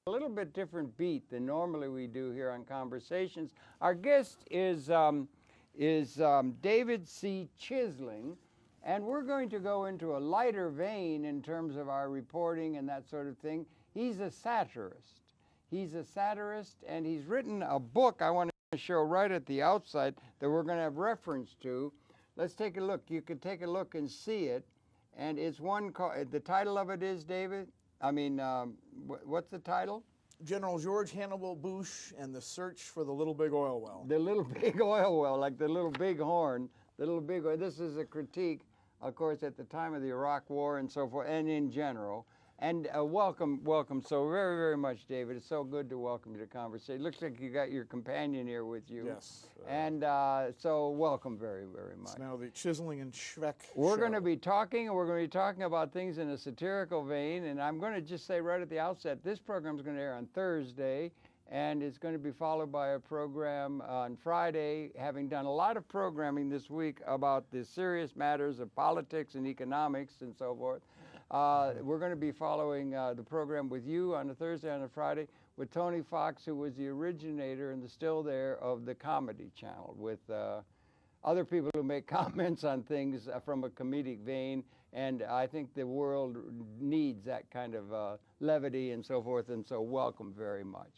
A little bit different beat than normally we do here on Conversations. Our guest is David C. Chisling, and we're going to go into a lighter vein in terms of our reporting and that sort of thing. He's a satirist. He's a satirist, and he's written a book I want to show right at the outside that we're going to have reference to. Let's take a look. You can take a look and see it, and it's one called, the title of it is, David? What's the title? General George Hannibal Bush and the Search for the Little Big Oil Well. The Little Big Oil Well, like the Little Big Horn. The Little Big Oil. This is a critique, of course, at the time of the Iraq War and so forth, and in general. And welcome so very, very much, David. It's so good to welcome you to Conversation. Looks like you got your companion here with you. Yes. And so welcome very, very much. It's now the Chisling and Schweck We're show. going to be talking, and we're going to be talking about things in a satirical vein. And I'm going to just say right at the outset, this program is going to air on Thursday, and it's going to be followed by a program on Friday, having done a lot of programming this week about the serious matters of politics and economics and so forth. We're going to be following the program with you on a Thursday and a Friday with Tony Fox, who was the originator and still there of the Comedy Channel, with other people who make comments on things from a comedic vein. And I think the world needs that kind of levity and so forth, and so welcome very much.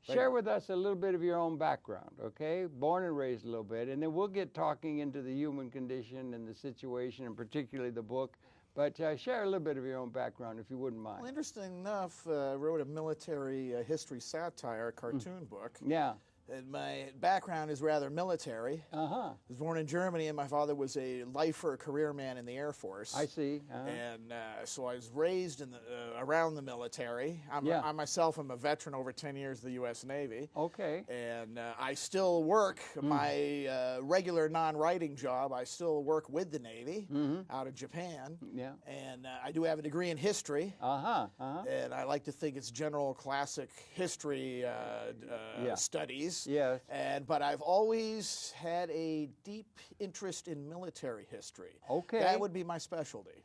Share with us a little bit of your own background, okay? Born and raised a little bit, and then we'll get talking into the human condition and the situation, and particularly the book. But share a little bit of your own background, if you wouldn't mind. Well, interesting enough, I wrote a military history satire cartoon book. Yeah. And my background is rather military. I was born in Germany, and my father was a lifer, career man in the Air Force. I see. And so I was raised in the, around the military. I myself am a veteran, over 10 years of the U.S. Navy. Okay. And I still work my regular non-writing job. I still work with the Navy out of Japan. Yeah. And I do have a degree in history. And I like to think it's general classic history studies. Yes. But I've always had a deep interest in military history. Okay. That would be my specialty.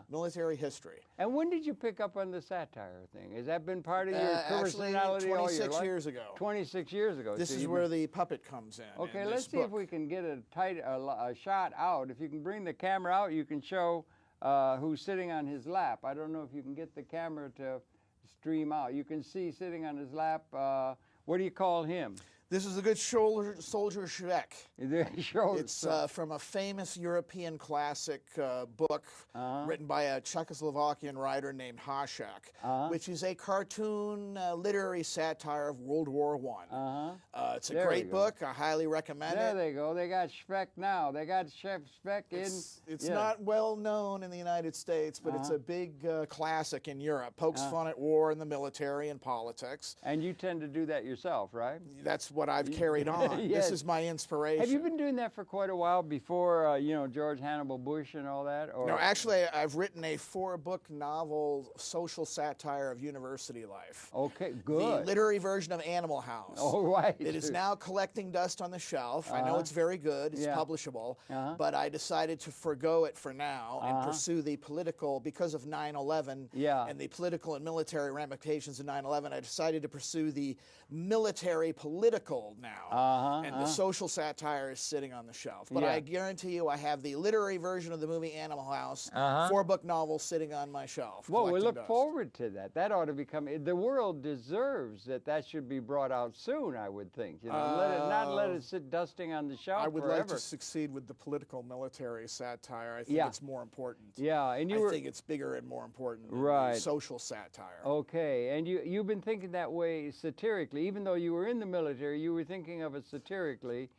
Military history. And when did you pick up on the satire thing? Has that been part of your personality actually, all your 26 life? years ago. 26 years ago. This is where the puppet comes in. Okay, in let's see if we can get a shot out. If you can bring the camera out, you can show who's sitting on his lap. I don't know if you can get the camera to stream out. You can see sitting on his lap, what do you call him? This is a good soldier Schweck. It's from a famous European classic book written by a Czechoslovakian writer named Hašek, which is a cartoon literary satire of World War I. It's a great book. I highly recommend it. There they go. They got Schweck now. They got Chef Schweck in. It's not well known in the United States, but it's a big classic in Europe. Pokes fun at war and the military and politics. And you tend to do that yourself, right? That's what I've carried on. Yes. This is my inspiration. Have you been doing that for quite a while before, you know, George Hannibal Bush and all that? Or? No, actually, I've written a 4-book novel social satire of university life. Okay, good. The literary version of Animal House. Oh, right. It is now collecting dust on the shelf. I know it's very good. It's publishable. But I decided to forgo it for now and pursue the political, because of 9/11 and the political and military ramifications of 9/11, I decided to pursue the military political now. And the social satire is sitting on the shelf. But I guarantee you I have the literary version of the movie Animal House, 4-book novel sitting on my shelf. Well, we look forward to that. That ought to become, the world deserves that should be brought out soon, I would think. You know, not let it sit dusting on the shelf I would forever. like to succeed with the political military satire. I think it's more important. Yeah, and I think it's bigger and more important than the social satire. Okay, and you've been thinking that way satirically, even though you were in the military, you were thinking of it satirically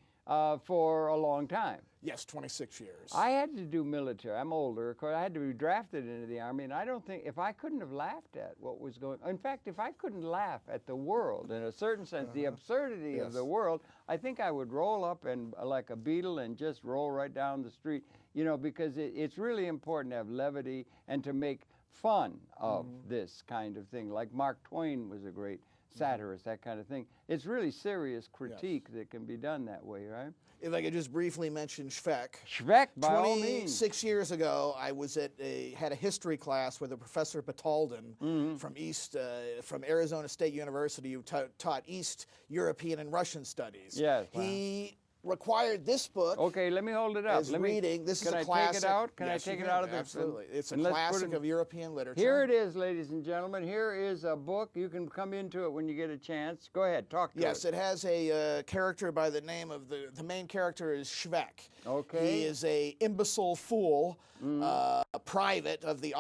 for a long time. Yes, 26 years. I had to do military. I'm older. Of course, I had to be drafted into the Army, and I don't think, if I couldn't have laughed at what was going on, in fact, if I couldn't laugh at the world, in a certain sense, the absurdity of the world, I think I would roll up and like a beetle and just roll right down the street, you know, because it's really important to have levity and to make fun of this kind of thing. Like Mark Twain was a great satirist, that kind of thing. It's really serious critique that can be done that way, right? If I could just briefly mention Schweck. Schweck, by all means. 26 years ago, I was had a history class with a Professor Batalden from Arizona State University, who taught East European and Russian studies. Yes. He required this book. Okay, let me hold it up. As reading. This is a classic. Can I take it out? Can I take it out of the... Absolutely. It's a classic of European literature. Here it is, ladies and gentlemen. Here is a book. You can come into it when you get a chance. Go ahead, talk to us. Yes, it has a character by the name of the main character is Schweck. Okay. He is a imbecile fool, a private of the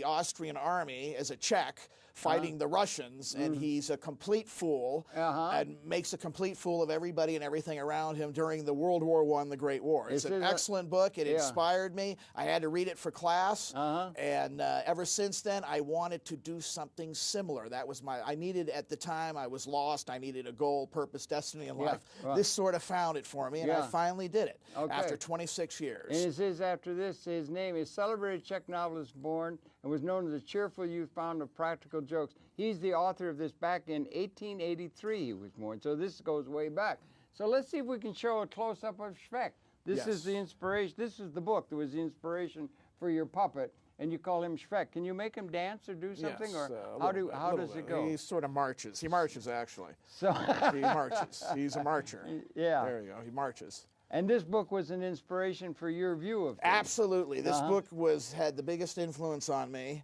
Austrian army as a Czech, fighting the Russians, and he's a complete fool and makes a complete fool of everybody and everything around him during the World War I, the Great War. It's an excellent book. It inspired me. I had to read it for class, and ever since then, I wanted to do something similar. That was I needed, at the time, I was lost. I needed a goal, purpose, destiny in life. This sort of found it for me, and I finally did it after 26 years. And it says after this, his name is celebrated Czech novelist born and was known as a cheerful youth fond of practical jokes. He's the author of this back in 1883 he was born, so this goes way back. So let's see if we can show a close-up of Schweck. This is the inspiration. This is the book that was the inspiration for your puppet, and you call him Schweck. Can you make him dance or do something, or how does it go? He sort of marches. He marches, actually. So he marches. He's a marcher. Yeah. There you go. He marches. And this book was an inspiration for your view of things. Absolutely. This book had the biggest influence on me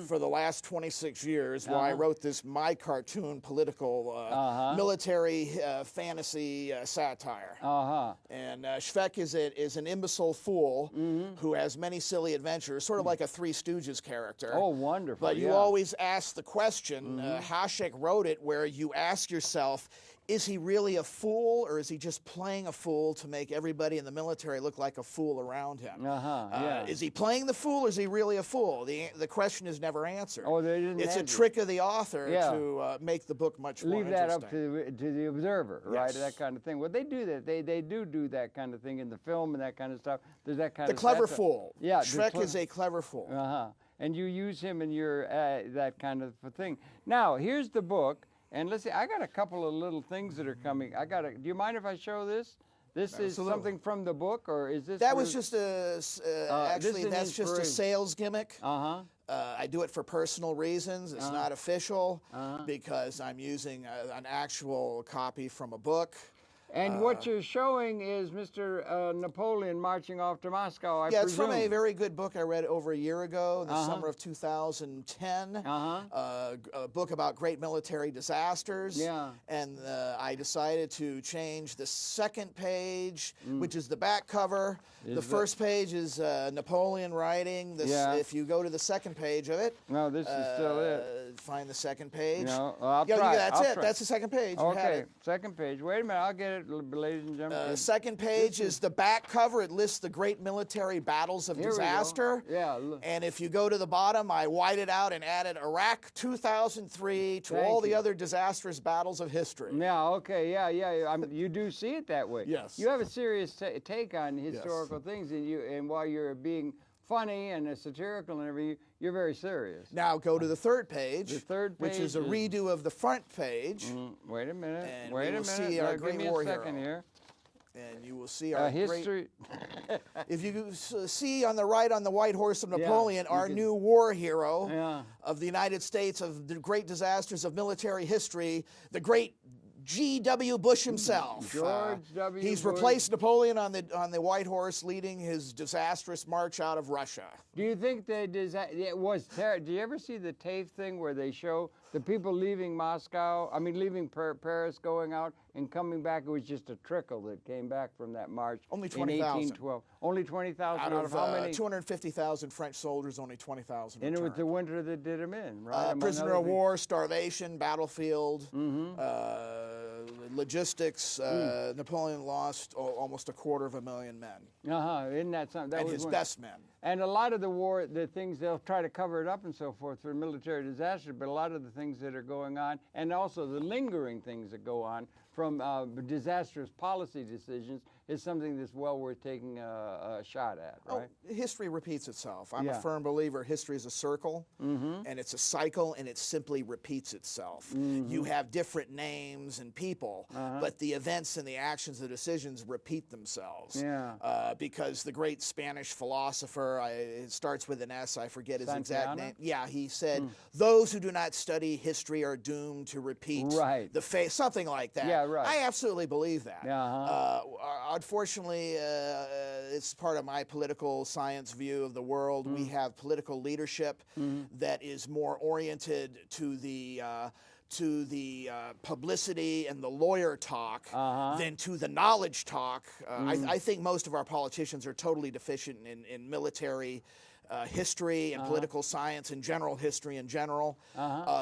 for the last 26 years, while I wrote this My Cartoon political military fantasy satire. And Schweck is an imbecile fool who has many silly adventures, sort of like a Three Stooges character. Oh, wonderful. But you always ask the question, Hasek wrote it, where you ask yourself, is he really a fool, or is he just playing a fool to make everybody in the military look like a fool around him? Is he playing the fool, or is he really a fool? The question is never answered. Oh, they didn't It's a trick of the author to make the book much more interesting. Leave that up to the observer, right? That kind of thing. Well, they do that. They do that kind of thing in the film and that kind of stuff. There's that kind of... The clever fool. Yeah. Schweck is a clever fool. And you use him in your that kind of thing. Now, here's the book. And let's see, I got a couple of little things that are coming. Do you mind if I show this? This is something from the book, or is this? That was just actually, that's just a sales gimmick. I do it for personal reasons. It's not official because I'm using an actual copy from a book. And what you're showing is Mr. Napoleon marching off to Moscow, I presume. It's from a very good book I read over a year ago, in the summer of 2010, a book about great military disasters. And I decided to change the second page, which is the back cover. The first page is Napoleon writing. If you go to the second page of it. No, this is still it. Find the second page. No, I'll try. That's it. That's the second page. Okay, second page. Wait a minute, I'll get it, ladies and gentlemen. The second page is the back cover. It lists the great military battles of disaster. And if you go to the bottom, I whited out and added Iraq 2003 to all the other disastrous battles of history. You do see it that way. Yes. You have a serious take on historical things, and while you're being funny and satirical and everything, you're very serious. Now go to the third page. The third page, which is a redo of the front page. Wait a minute. And wait a minute. See our great give me war a second hero. here. And you will see our history. If you see on the right on the white horse of Napoleon, our new war hero of the United States, of the great disasters of military history, the great G.W. Bush himself. George W. He's Bush. replaced Napoleon on the white horse, leading his disastrous march out of Russia. Do you think it was terrible? Do you ever see the TAFE thing where they show the people leaving Moscow, leaving Paris, going out and coming back? It was just a trickle that came back from that march. Only 20,000. Only 20,000 out of how many? 250,000 French soldiers, only 20,000 And it was the winter that did them in, right? Prisoner of war, starvation, battlefield, logistics. Napoleon lost almost 250,000 men. Isn't that something? And his best men. And a lot of the things, they'll try to cover it up and so forth for military disaster, but a lot of the things that are going on, and also the lingering things that go on from disastrous policy decisions, is something that's well worth taking a shot at, right? Oh, history repeats itself. I'm a firm believer history is a circle, and it's a cycle, and it simply repeats itself. You have different names and people, but the events and the actions, the decisions repeat themselves. Because the great Spanish philosopher, it starts with an S, I forget his exact name. Yeah, he said, those who do not study history are doomed to repeat the fate, something like that. Yeah, right. I absolutely believe that. Unfortunately, it's part of my political science view of the world. We have political leadership that is more oriented to the publicity and the lawyer talk than to the knowledge talk. I think most of our politicians are totally deficient in military history and political science and general history in general.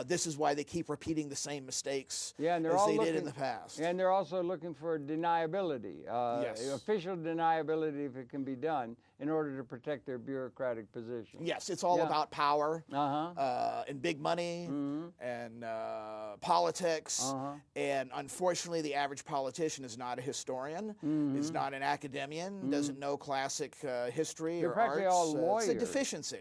This is why they keep repeating the same mistakes as they did in the past. And they're also looking for deniability, official deniability if it can be done, in order to protect their bureaucratic position. Yes, it's all about power and big money and politics. And unfortunately, the average politician is not a historian, is not an academician, doesn't know classic history They're or practically arts. all lawyers. It's a deficiency.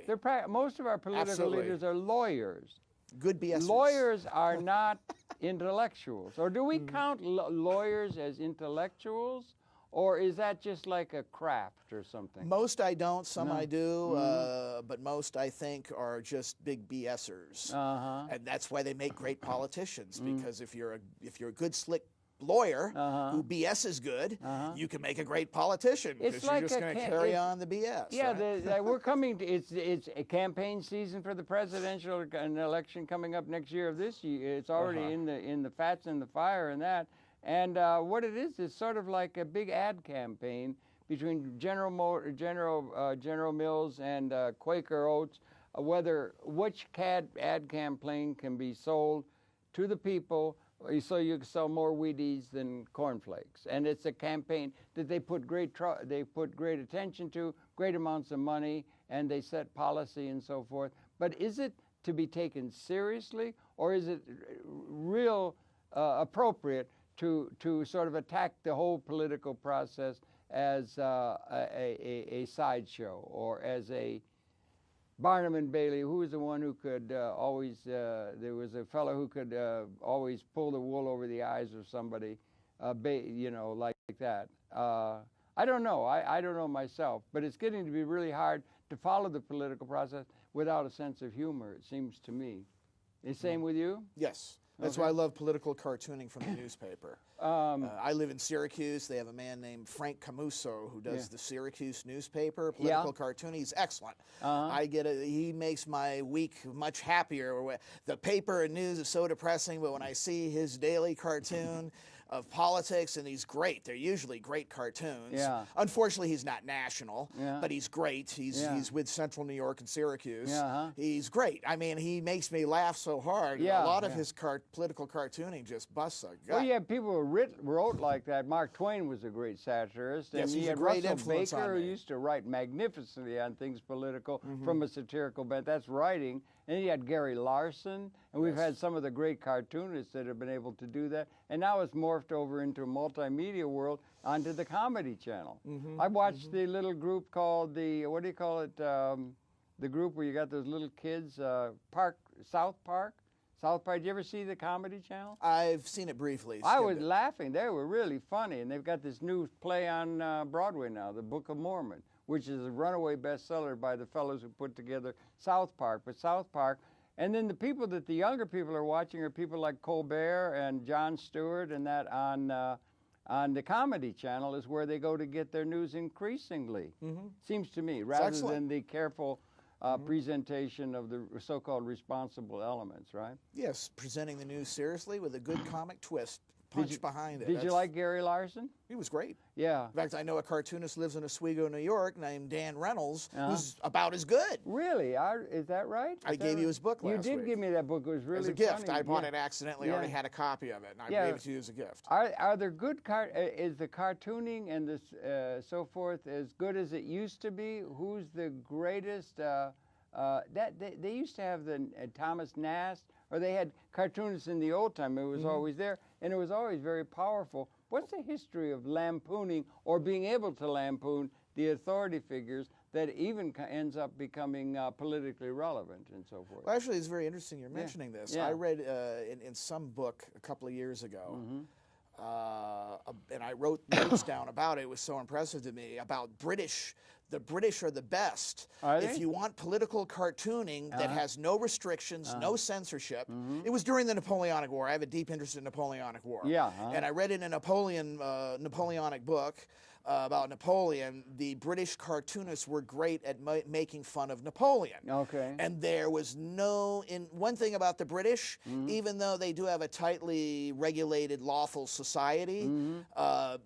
Most of our political leaders are lawyers. Good BS. Lawyers are not intellectuals. Or do we count lawyers as intellectuals? Or is that just like a craft or something? Most I don't, some I do, but most I think are just big BSers. And that's why they make great politicians, because if you're a good slick lawyer who BS is good, you can make a great politician, because you're just going to carry on the BS. Yeah, right? We're coming to, it's a campaign season for the presidential election coming up next year of this year. It's already in the fats and the fire and that. And what it is sort of like a big ad campaign between General Mills and Quaker Oats, which ad campaign can be sold to the people so you can sell more Wheaties than cornflakes. And it's a campaign that they put great attention to, great amounts of money, and they set policy and so forth. But is it to be taken seriously, or is it real appropriate to sort of attack the whole political process as a sideshow, or as a Barnum and Bailey? Who was the one who could always, there was a fellow who could always pull the wool over the eyes of somebody, like that. I don't know. I don't know myself, but it's getting to be really hard to follow the political process without a sense of humor, it seems to me. The same with you? Yes. That's why I love political cartooning from the newspaper. I live in Syracuse. They have a man named Frank Camuso who does the Syracuse newspaper, political cartooning. He's excellent. He makes my week much happier. The paper and news is so depressing, but when I see his daily cartoon of politics, and he's great. They're usually great cartoons. Unfortunately, he's not national, but he's great. He's with Central New York and Syracuse. He's great. I mean, he makes me laugh so hard. A lot of his political cartooning just busts a gut. Well, people who wrote like that. Mark Twain was a great satirist. And he's he had a great Russell influence Baker, on who me. used to write magnificently on things political from a satirical bent. That's writing. And he had Gary Larson, and we've had some of the great cartoonists that have been able to do that. And now it's morphed over into a multimedia world onto the Comedy Channel. I watched the little group called what do you call it? The group where you got those little kids, South Park. Did you ever see the Comedy Channel? I've seen it briefly. I was laughing. They were really funny. And they've got this new play on Broadway now, The Book of Mormon, which is a runaway bestseller by the fellows who put together South Park. But South Park, and then the people that the younger people are watching are people like Colbert and Jon Stewart, and that on the Comedy Channel is where they go to get their news increasingly, seems to me, rather than the careful presentation of the so-called responsible elements, right? Yes, presenting the news seriously with a good comic twist. Punch behind it. Did you like Gary Larson? He was great. Yeah. In fact, I know a cartoonist lives in Oswego, New York, named Dan Reynolds, who's about as good. Really? Is that right? I gave you his book last week. You did give me that book. It was really funny. As a gift. I bought it accidentally. I already had a copy of it, and I gave it to you as a gift. Are there good is the cartooning and this so forth as good as it used to be? Who's the greatest? They used to have the Thomas Nast or they had cartoonists in the old time. It was always there, and it was always very powerful. What's the history of lampooning or being able to lampoon the authority figures that even ends up becoming politically relevant and so forth? Well, actually, it's very interesting you're mentioning this. I read in some book a couple of years ago, and I wrote notes down about it. It was so impressive to me, about British. The British are the best. Are they? If you want political cartooning that has no restrictions, no censorship. It was during the Napoleonic War. I have a deep interest in the Napoleonic War. And I read in a Napoleonic book about Napoleon. The British cartoonists were great at making fun of Napoleon. Okay. And there was one thing about the British, even though they do have a tightly regulated, lawful society,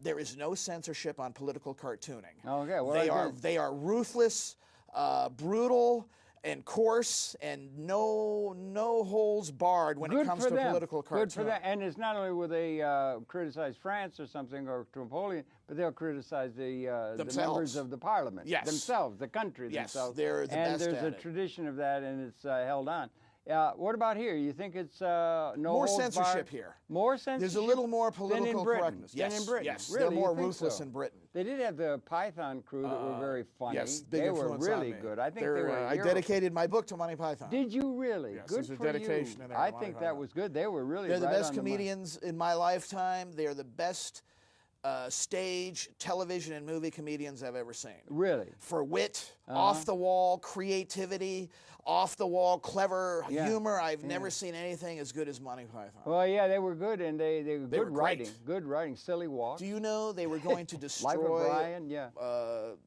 there is no censorship on political cartooning. Okay. Well, they are ruthless, brutal, and coarse, and no holes barred when it comes to political cartoon. Good for them. And it's not only will they criticize France or something or Napoleon, but they'll criticize the members of the parliament themselves, the country themselves. They're the best at it. And there's a tradition of that, and it's held on. What about here? You think it's more censorship here? More censorship. There's a little more political correctness. Yes, than in Britain. Yes, really, they're more ruthless in Britain. They did have the Python crew that were very funny. Yes, big they were influence really on me. good. I think they were. I dedicated my book to Monty Python. Did you really? Yes, good there's a for dedication you. in there. I think that was good. They were really. They're the right best on comedians in my lifetime. They're the best stage, television, and movie comedians I've ever seen. Really? For wit, off-the-wall creativity, off-the-wall clever humor. I've never seen anything as good as Monty Python. Well, yeah, they were good, and they were good writing. Good writing, silly walk. Do you know they were going to destroy... Life of Brian,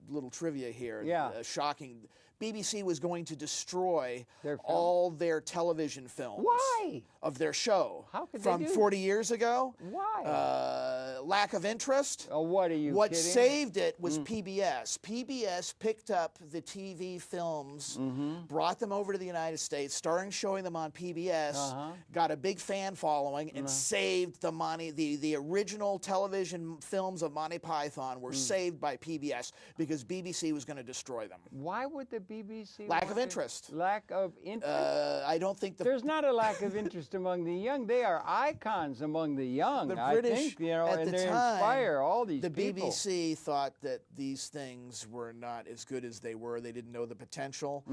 little trivia here. Shocking. BBC was going to destroy all their television films. Why? Of their show. How could from they do 40 years ago. Why? Lack of interest. Oh, what are you What kidding? saved it was PBS. PBS picked up the TV films, brought them over to the United States, started showing them on PBS, got a big fan following, and saved the original television films of Monty Python were saved by PBS because BBC was going to destroy them. Why would the BBC... Lack of interest. Lack of interest? I don't think there's not a lack of interest among the young. They are icons among the young. The British, I think, you know, at and the they time, inspire all these the people. BBC thought that these things were not as good as they were. They didn't know the potential.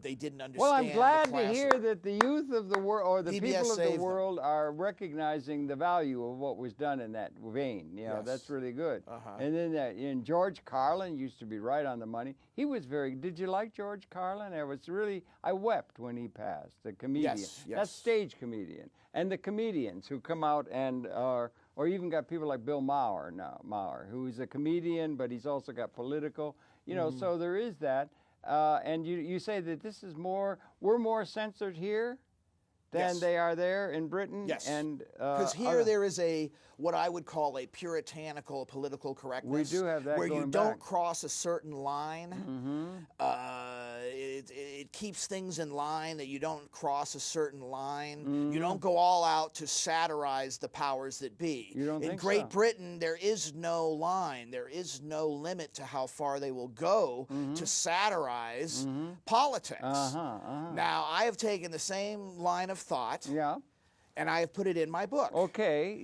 They didn't understand. Well, I'm glad to hear that the youth of the world, or the people of the world, are recognizing the value of what was done in that vein. You know, that's really good. And then in George Carlin used to be right on the money. He was very. Did you like George Carlin? I wept when he passed. The comedian. Yes. That stage comedian. And the comedians who come out and or even got people like Bill Maher, who is a comedian, but he's also got political. You know, so there is that. And you say that this is we're more censored here than they are there in Britain. Yes. And because here there is what I would call a puritanical political correctness. We do have that where going you don't back. cross a certain line. It keeps things in line that you don't cross a certain line. You don't go all out to satirize the powers that be. You don't in Great Britain, there is no line. There is no limit to how far they will go to satirize politics. Now, I have taken the same line of thought. And I have put it in my book. Okay.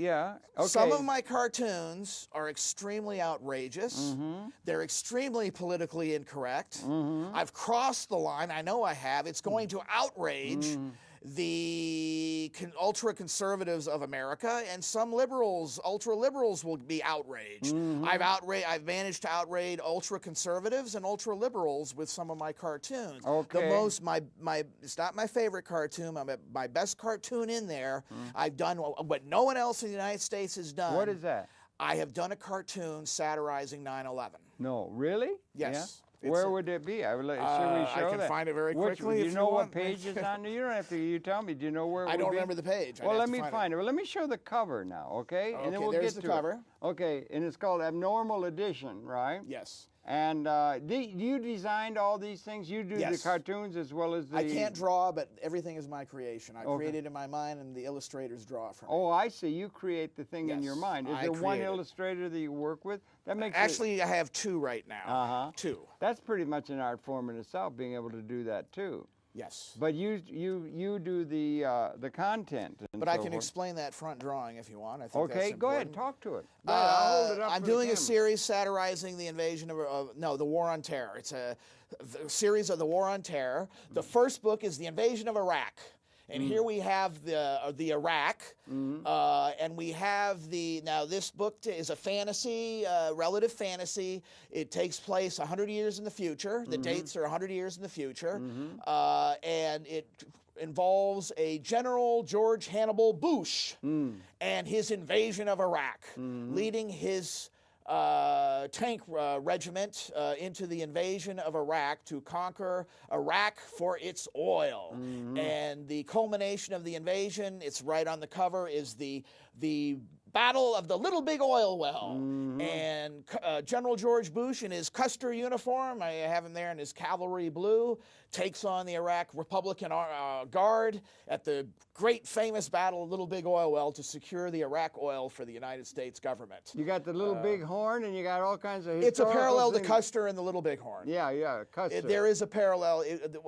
Some of my cartoons are extremely outrageous. They're extremely politically incorrect. I've crossed the line. I know I have. It's going to outrage the ultra-conservatives of America, and some liberals, ultra-liberals, will be outraged. I've managed to outrage ultra-conservatives and ultra-liberals with some of my cartoons. It's not my favorite cartoon. My best cartoon in there. I've done what no one else in the United States has done. What is that? I have done a cartoon satirizing 9/11. No, really? Yes. Yeah? Where would it be? Should we show that? I can find it very quickly. Do you know what page it's on? You don't have to. You tell me. Do you know where it would be? I don't remember the page. Well, let me find it. Well, let me show the cover now, okay? And then we'll there's get the to cover. It. Okay, and it's called Abnormal Edition, right? Yes. And you designed all these things? You do the cartoons as well as the... I can't draw, but everything is my creation. I create it in my mind, and the illustrators draw it for me. Oh, I see. You create the thing in your mind. Is there one illustrator that you work with? That makes Actually, I have two right now. Two. That's pretty much an art form in itself, being able to do that, too. Yes. But you do the content. And but so I can forth. explain that front drawing if you want. I think Okay, that's go ahead, important. talk to it. Go ahead, I'll hold it up I'm for the doing a camera. series satirizing the invasion of the War on Terror. It's a series of the War on Terror. The first book is the invasion of Iraq. And here we have the Iraq, and we have now this book is a fantasy, relative fantasy. It takes place 100 years in the future. The dates are 100 years in the future, and it involves a General George Hannibal Bush and his invasion of Iraq, leading his tank regiment into the invasion of Iraq to conquer Iraq for its oil. And the culmination of the invasion, it's right on the cover, is the Battle of the Little Big Oil Well. And General George Bush in his Custer uniform, I have him there in his cavalry blue, takes on the Iraq Republican Guard at the great famous Battle of Little Big Oil Well to secure the Iraq oil for the United States government. You got the Little Big Horn, and you got all kinds of It's a parallel things. to Custer and the Little Big Horn. Yeah, Custer. There is a parallel.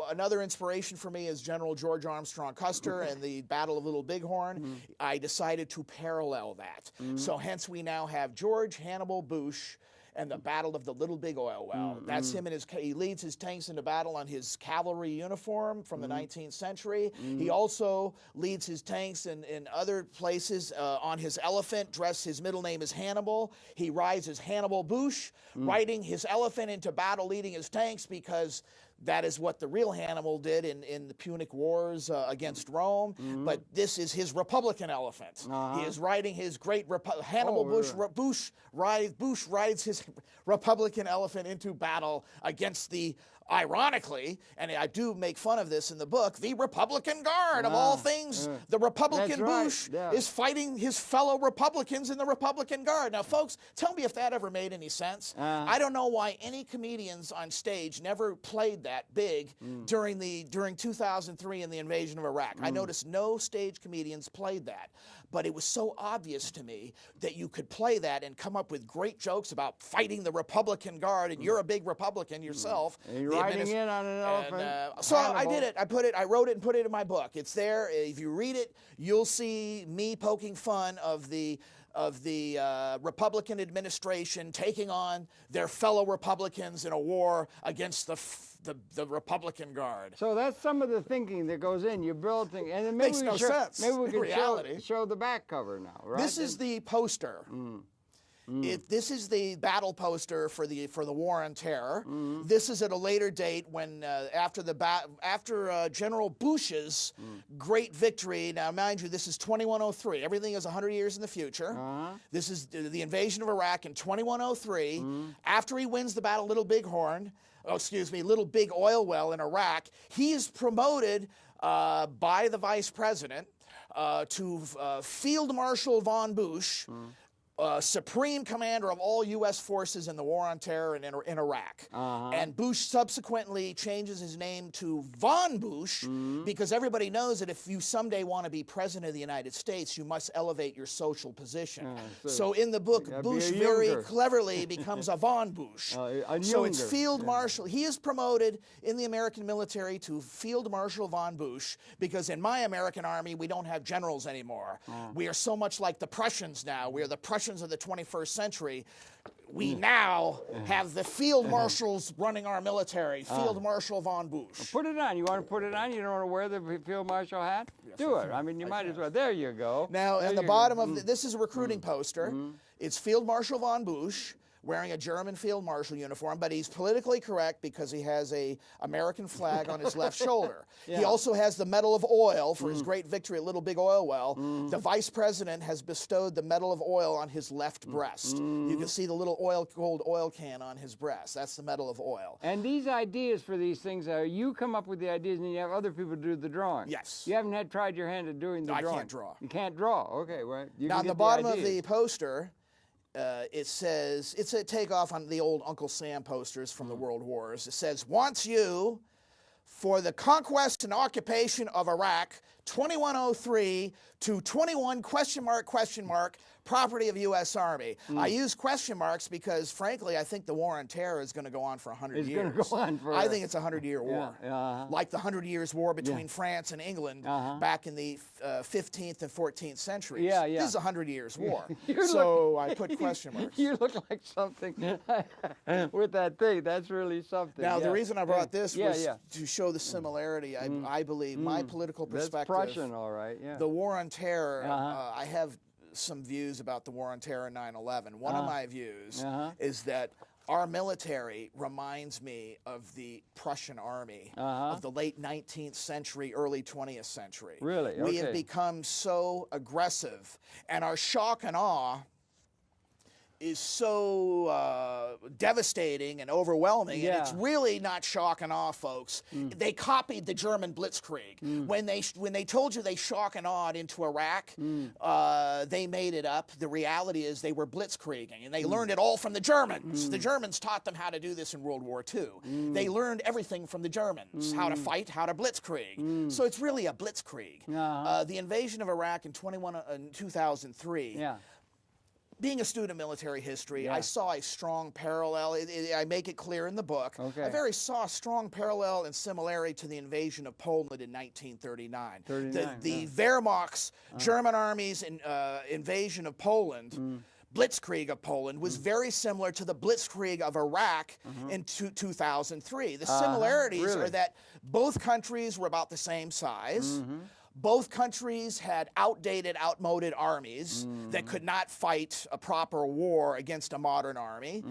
Another inspiration for me is General George Armstrong Custer and the Battle of Little Big Horn. I decided to parallel that. So hence we now have George Hannibal Bush and the Battle of the Little Big Oil Well. That's him, and he leads his tanks into battle on his cavalry uniform from the 19th century. He also leads his tanks in other places on his elephant, dressed, his middle name is Hannibal. He rides as Hannibal Bush, riding his elephant into battle, leading his tanks, because that is what the real Hannibal did in the Punic Wars against Rome. But this is his Republican elephant. He is riding his great Hannibal Bush rides his Republican elephant into battle against the, ironically, and I do make fun of this in the book, the Republican Guard of all things. The Republican Bush is fighting his fellow Republicans in the Republican Guard. Now, folks, tell me if that ever made any sense. I don't know why any comedians on stage never played that big during 2003 in the invasion of Iraq. I noticed no stage comedians played that. But it was so obvious to me that you could play that and come up with great jokes about fighting the Republican Guard, and you're a big Republican yourself. And you're riding in on an elephant. So I did it. I wrote it and put it in my book. It's there. If you read it, you'll see me poking fun of the Republican administration taking on their fellow Republicans in a war against the Republican Guard. So that's some of the thinking that goes in. You build things, and then maybe Makes we no sense Maybe we in can reality. show the back cover now, right? This is the poster. This is the battle poster for the War on Terror. This is at a later date when after General Bush's great victory. Now, mind you, this is 2103. Everything is 100 years in the future. This is the invasion of Iraq in 2103. After he wins the Battle of Little Big Oil Well in Iraq, he is promoted by the Vice President to Field Marshal von Bush, supreme commander of all U.S. forces in the War on Terror and in Iraq. And Bush subsequently changes his name to Von Bush because everybody knows that if you someday want to be president of the United States, you must elevate your social position. So in the book, Bush very cleverly becomes a Von Bush. So it's Field Marshal. He is promoted in the American military to Field Marshal Von Bush because in my American army, we don't have generals anymore. We are so much like the Prussians now. We are the Prussians of the 21st century. We now have the field marshals running our military, Field Marshal von Bush. Put it on. You want to put it on? You don't want to wear the field marshal hat? Yes, do it. I mean, you might as well. There you go. Now, at the bottom of this is a recruiting poster. It's Field Marshal von Bush wearing a German field marshal uniform, but he's politically correct because he has a American flag on his left shoulder. He also has the Medal of Oil for his great victory at Little Big Oil Well. The Vice President has bestowed the Medal of Oil on his left breast. You can see the little gold oil can on his breast. That's the Medal of Oil. And these ideas for these things are, you come up with the ideas and you have other people do the drawing. Yes. You haven't tried your hand at doing the drawing. I can't draw. You can't draw. Okay, well, you now, can on the bottom of the poster, it says, it's a takeoff on the old Uncle Sam posters from the World Wars. It says, wants you for the conquest and occupation of Iraq, 2103 to 21 ? Property of U.S. Army. I use question marks because, frankly, I think the war on terror is going to go on for 100 years. It's going to go on for. I think it's a 100-year war, like the 100 Years' War between France and England back in the 15th and 14th centuries. This is a 100 Years' war. So I put question marks. You look like something with that thing. That's really something. Now, the reason I brought this was to show the similarity. I believe my political perspective. That's Prussian, all right. The war on terror. I have some views about the war on terror and 9/11. One of my views is that our military reminds me of the Prussian army of the late 19th century, early 20th century. Really? Okay. We have become so aggressive, and our shock and awe is so devastating and overwhelming, and it's really not shock and awe, folks. They copied the German blitzkrieg. When they told you they shock and awed into Iraq, they made it up. The reality is they were blitzkrieging, and they learned it all from the Germans. The Germans taught them how to do this in World War II. They learned everything from the Germans, how to fight, how to blitzkrieg. So it's really a blitzkrieg. The invasion of Iraq in 2003, being a student of military history, I saw a strong parallel. I make it clear in the book. I saw a strong parallel and similarity to the invasion of Poland in 1939. The Wehrmacht's German army's invasion of Poland, blitzkrieg of Poland, was very similar to the blitzkrieg of Iraq in 2003. The similarities are that both countries were about the same size. Both countries had outdated, outmoded armies that could not fight a proper war against a modern army.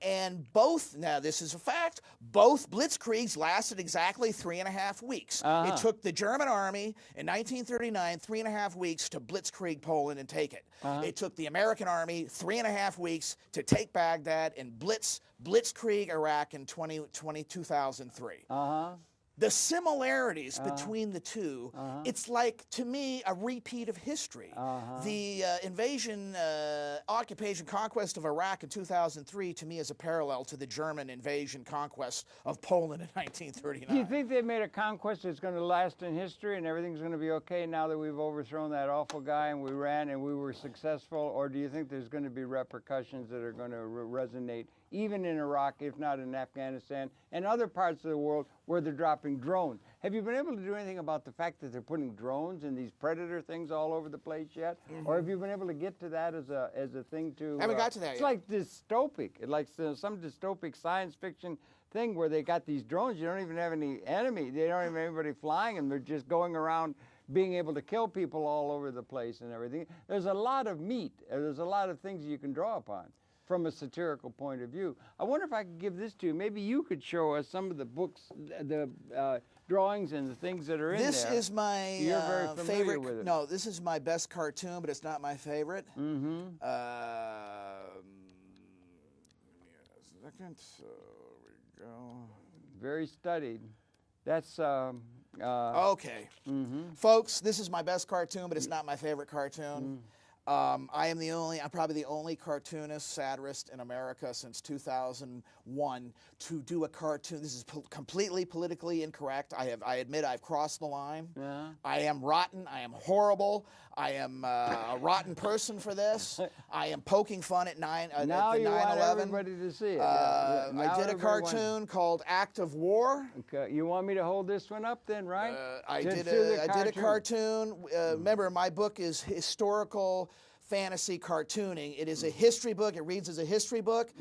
And both, now this is a fact, both blitzkriegs lasted exactly 3.5 weeks. It took the German army in 1939 3.5 weeks to blitzkrieg Poland and take it. It took the American army 3.5 weeks to take Baghdad and blitzkrieg Iraq in 2003. The similarities between the two, it's like, to me, a repeat of history. The invasion, occupation, conquest of Iraq in 2003, to me, is a parallel to the German invasion, conquest of Poland in 1939. Do you think they made a conquest that's going to last in history and everything's going to be okay now that we've overthrown that awful guy and we ran and we were successful? Or do you think there's going to be repercussions that are going to resonate even in Iraq, if not in Afghanistan, and other parts of the world where they're dropping drones? Have you been able to do anything about the fact that they're putting drones and these predator things all over the place yet? Or have you been able to get to that as a thing to... I haven't got to that yet. It's like dystopic. It's like some dystopic science fiction thing where they got these drones. You don't even have any enemy. They don't even have anybody flying them. They're just going around being able to kill people all over the place and everything. There's a lot of meat. There's a lot of things you can draw upon from a satirical point of view. I wonder if I could give this to you. Maybe you could show us some of the books, the drawings and the things that are in there. This is my You're very familiar favorite. with it. No, this is my best cartoon, but it's not my favorite. Give me a second. So we go. Very studied. That's okay. Folks, this is my best cartoon, but it's not my favorite cartoon. I'm probably the only cartoonist, satirist in America since 2001 to do a cartoon. This is completely politically incorrect. I admit I've crossed the line. I am rotten. I am horrible. I am a rotten person for this. I am poking fun at now the 9/11. you want everybody to see it. I did a cartoon called Act of War. Okay. You want me to hold this one up then, right? I did a cartoon. Remember, my book is historical fantasy cartooning. It is a history book. It reads as a history book.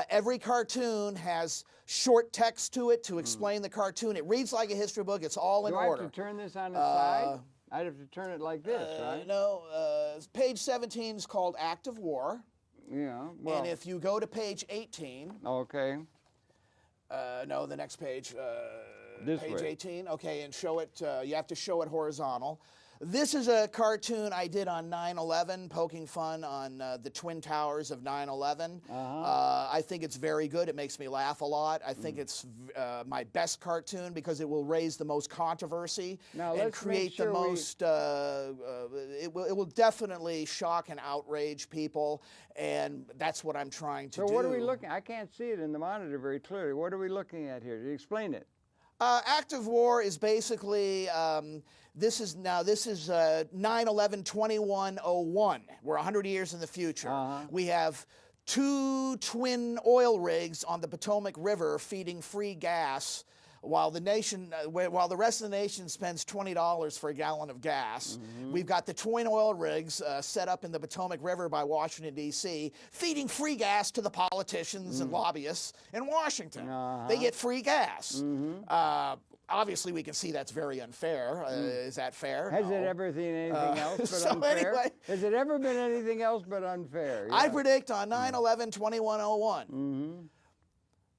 Every cartoon has short text to it to explain the cartoon. It reads like a history book. It's all in order. Do I have to turn this on the side? I'd have to turn it like this, right? No. Page 17 is called Act of War. Yeah. Well, and if you go to page 18. Okay. No, the next page. This page way. 18. Okay, and show it. You have to show it horizontal. This is a cartoon I did on 9/11, poking fun on the Twin Towers of 9/11. I think it's very good. It makes me laugh a lot. I think it's my best cartoon because it will raise the most controversy and create the most. It will definitely shock and outrage people, and that's what I'm trying to do. So what are we looking? I can't see it in the monitor very clearly. What are we looking at here? Explain it. Active war is basically, this is 9/11/2101. We're 100 years in the future. We have 2 twin oil rigs on the Potomac River feeding free gas while the rest of the nation spends $20 for a gallon of gas. We've got the twin oil rigs set up in the Potomac River by Washington, D.C., feeding free gas to the politicians and lobbyists in Washington. They get free gas. Obviously, we can see that's very unfair. Is that fair? Has it ever been anything else but unfair? Anyway, has it ever been anything else but unfair? Yeah. I predict on 9/11/2101,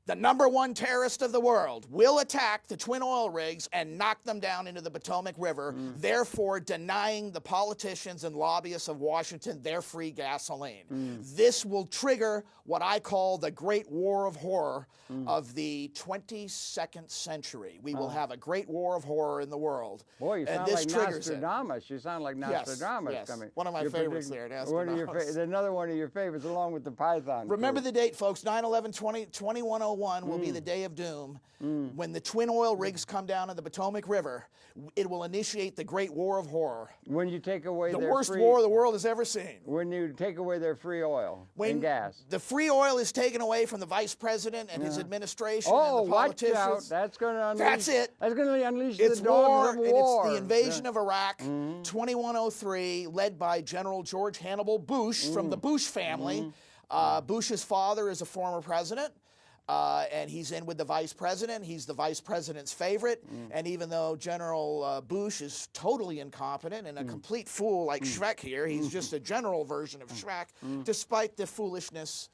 the #1 terrorist of the world will attack the twin oil rigs and knock them down into the Potomac River, therefore denying the politicians and lobbyists of Washington their free gasoline. This will trigger what I call the Great War of Horror of the 22nd century. We will have a great war of horror in the world. Boy, you sound like Nostradamus. You sound like Nostradamus yes. coming. One of my favorites there, Nostradamus. Another one of your favorites, along with the Python. Remember the date, folks. 9/11/2101 will be the day of doom. When the twin oil rigs come down in the Potomac River, it will initiate the Great War of Horror. When you take away the worst war the world has ever seen. When you take away their free oil and gas. The free oil is taken away from the vice president and his administration and the politicians. Watch out. That's going to unleash. That's it. That's going to unleash it's the dogs of war. And it's the invasion of Iraq, 2103, led by General George Hannibal Bush from the Bush family. Bush's father is a former president. And he's in with the vice president. He's the vice president's favorite. And even though General Bush is totally incompetent and a complete fool like Shrek here, he's just a general version of Shrek, despite the foolishness,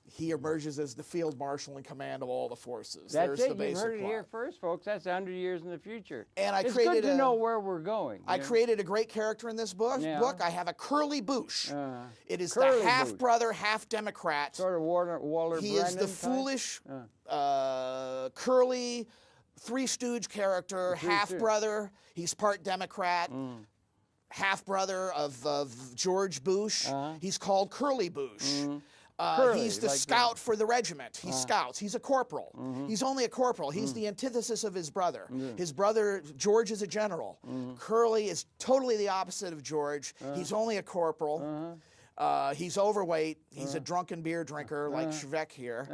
he emerges as the field marshal in command of all the forces. That's There's it. the basic You heard it plot. here first, folks. That's 100 years in the future. And it's good to know where we're going. I created a great character in this book. I have a Curly Bush. It is Curly the half-brother, half-Democrat. Sort of Waller He is the foolish, curly, Three Stooge character, half-brother. He's part Democrat. Half-brother of George Bush. He's called Curly Bush. He's the scout for the regiment. He scouts. He's a corporal. He's only a corporal. He's the antithesis of his brother. His brother, George, is a general. Curly is totally the opposite of George. He's only a corporal. He's overweight. He's a drunken beer drinker like Shrek here.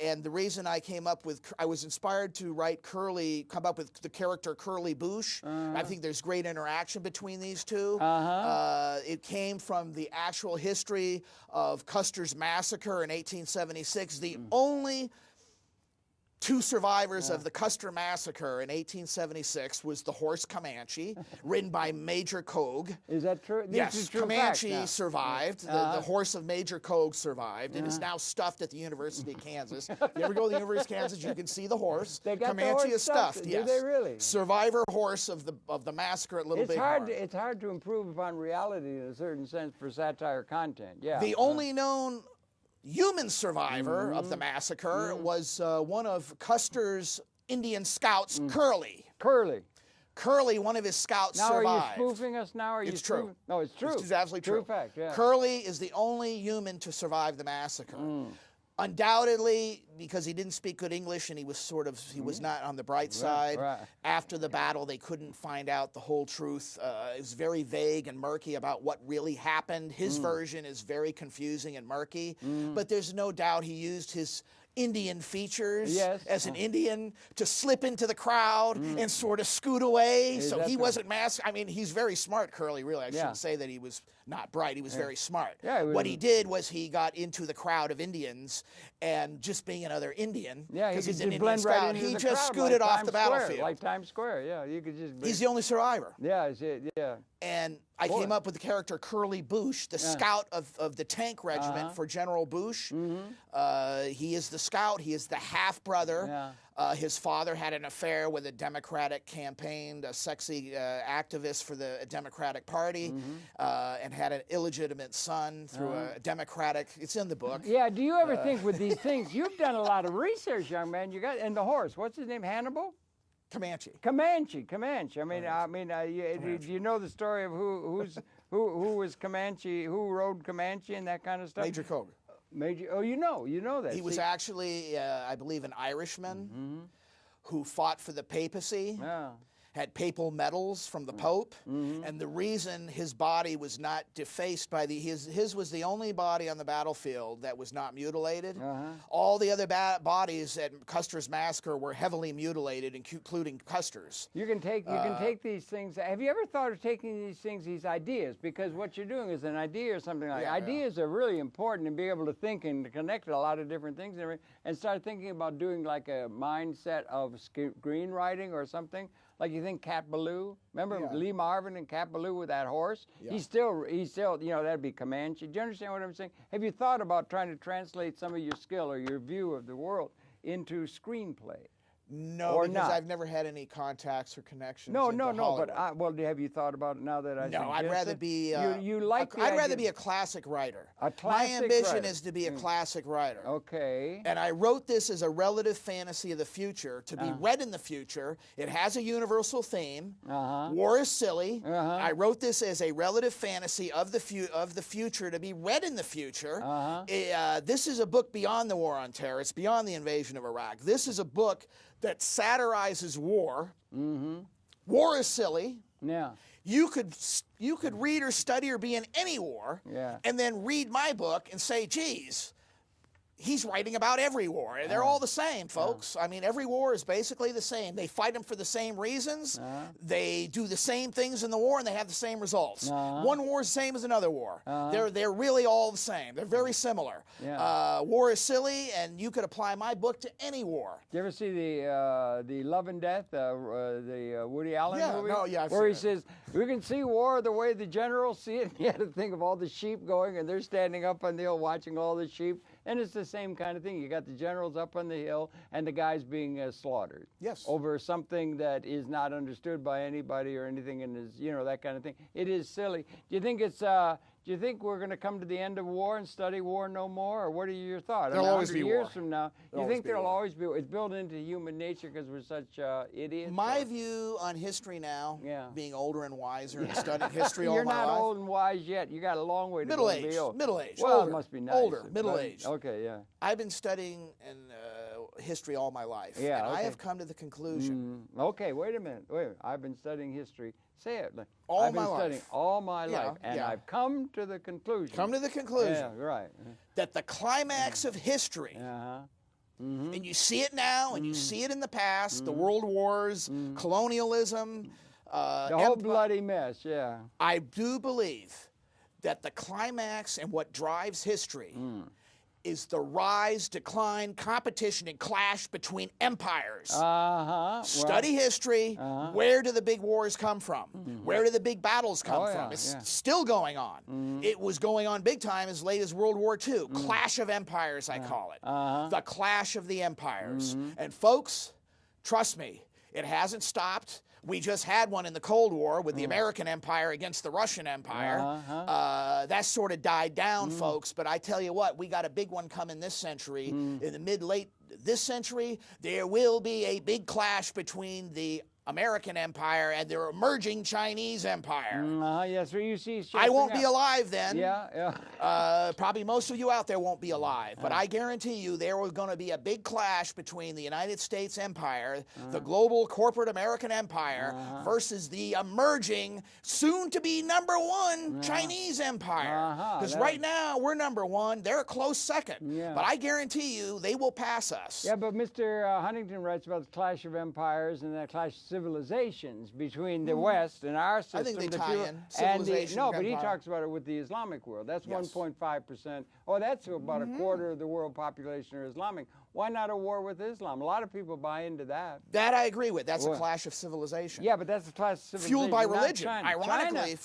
And the reason I was inspired to come up with the character Curly Bush. I think there's great interaction between these two. It came from the actual history of Custer's Massacre in 1876. The only 2 survivors of the Custer Massacre in 1876 was the horse Comanche, ridden by Major Cogue. Is that true? Yes, Comanche survived. The horse of Major Cogue survived. It is now stuffed at the University of Kansas. If you ever go to the University of Kansas, you can see the horse. Comanche is stuffed. Yes. Do they really? Survivor horse of the massacre at Little Big Horn. It's hard to improve upon reality in a certain sense for satire content. Yeah. The only known human survivor of the massacre was one of Custer's Indian scouts, Curly. Curly, one of his scouts, survived. Now, are you spoofing us now? It's true. No, it's true. It's absolutely true. True fact, yeah. Curly is the only human to survive the massacre. Undoubtedly, because he didn't speak good English and he was not on the bright side. After the battle, they couldn't find out the whole truth. It was very vague and murky about what really happened. His version is very confusing and murky, but there's no doubt he used his Indian features as an Indian to slip into the crowd and sort of scoot away. So he wasn't masked. I mean, he's very smart, Curly, really. I shouldn't say that he was not bright. He was very smart. What he did was he got into the crowd of Indians, and just being another Indian, because he's an Indian scout, he just scooted off the battlefield. Like Times Square, you could just... He's the only survivor. Yeah. And I came up with the character Curly Bush, the scout of the tank regiment for General Bush. He is the scout. He is the half-brother. His father had an affair with a Democratic campaign, a sexy activist for the Democratic Party, and had an illegitimate son through a Democratic... It's in the book. Yeah, do you ever think with these things, you've done a lot of research, young man. And the horse, what's his name, Hannibal? Comanche. I mean, do you know the story of who was Comanche, who rode Comanche and that kind of stuff? Major Cogue. You know that. He was actually, I believe, an Irishman who fought for the papacy. Yeah. Had papal medals from the Pope, and the reason his body was not defaced by his was the only body on the battlefield that was not mutilated. All the other bodies at Custer's massacre were heavily mutilated, including Custer's. You can take these things. Have you ever thought of taking these things, these ideas? Because what you're doing is an idea or something like that. Ideas are really important, and be able to think and to connect a lot of different things and start thinking about doing like a mindset of screenwriting or something. Like you think Cat Ballou, remember Lee Marvin and Cat Ballou with that horse? Yeah. He's still, you know, that'd be Comanche. Do you understand what I'm saying? Have you thought about trying to translate some of your skill or your view of the world into screenplay? No, because I've never had any contacts or connections. No. But well, have you thought about it now that I? No, I'd rather be. I'd rather be a classic writer. A classic My ambition writer. is to be a classic writer. Okay. And I wrote this as a relative fantasy of the future to be read in the future. It has a universal theme. War is silly. I wrote this as a relative fantasy of the future to be read in the future. This is a book beyond the war on terror. It's beyond the invasion of Iraq. This is a book that satirizes war. War is silly. Yeah. You could read or study or be in any war, and then read my book and say, geez, he's writing about every war. They're all the same, folks. I mean, every war is basically the same. They fight them for the same reasons. They do the same things in the war, and they have the same results. One war is the same as another war. They're really all the same. They're very similar. War is silly, and you could apply my book to any war. Did you ever see the Love and Death, the Woody Allen movie? I've where he seen it. says, we can see war the way the generals see it. You had to think of all the sheep going, and they're standing up on the hill watching all the sheep. And it's the same kind of thing. You got the generals up on the hill and the guys being slaughtered. Yes. Over something that is not understood by anybody or anything, and is, you know, that kind of thing. It is silly. Do you think it's? Do you think we're going to come to the end of war and study war no more, or what are your thoughts? There'll always be years war. from now, do you think there'll always be? It's built into human nature because we're such idiots. My view on history now, being older and wiser and studying history all my life. You're not old and wise yet. You got a long way to go. Middle age. Well, older, it must be nice. Older, middle age. Okay, yeah. I've been studying history all my life. Yeah, and I have come to the conclusion. Okay, wait a minute. I've been studying history. Say it. I've been studying all my life, and I've come to the conclusion. Yeah, right. That the climax of history, and you see it now, and you see it in the past, the world wars, colonialism, the whole bloody mess. Yeah. I do believe that the climax and what drives history is the rise, decline, competition, and clash between empires. Study history. Where do the big wars come from? Where do the big battles come from? It's still going on. It was going on big time as late as World War II. Clash of empires, I call it. The clash of the empires. And folks, trust me, it hasn't stopped. We just had one in the Cold War with the American Empire against the Russian Empire. That sort of died down, folks. But I tell you what, we got a big one coming this century. In the mid-late this century, there will be a big clash between the American Empire and their emerging Chinese Empire. Yes, you see. I won't be alive then. Yeah. Probably most of you out there won't be alive, but I guarantee you there was going to be a big clash between the United States Empire, the global corporate American Empire, versus the emerging, soon-to-be #1 Chinese Empire. Because right now we're #1; they're a close second. But I guarantee you they will pass us. Yeah, but Mr. Huntington writes about the clash of empires and the clash of civilizations between the West and our system. I think they tie in civilization. But he talks about it with the Islamic world. That's 1.5%. Oh, that's about a quarter of the world population are Islamic. Why not a war with Islam? A lot of people buy into that. That I agree with. That's a clash of civilization. Yeah, but that's a clash of civilization. Fueled by religion. Ironically,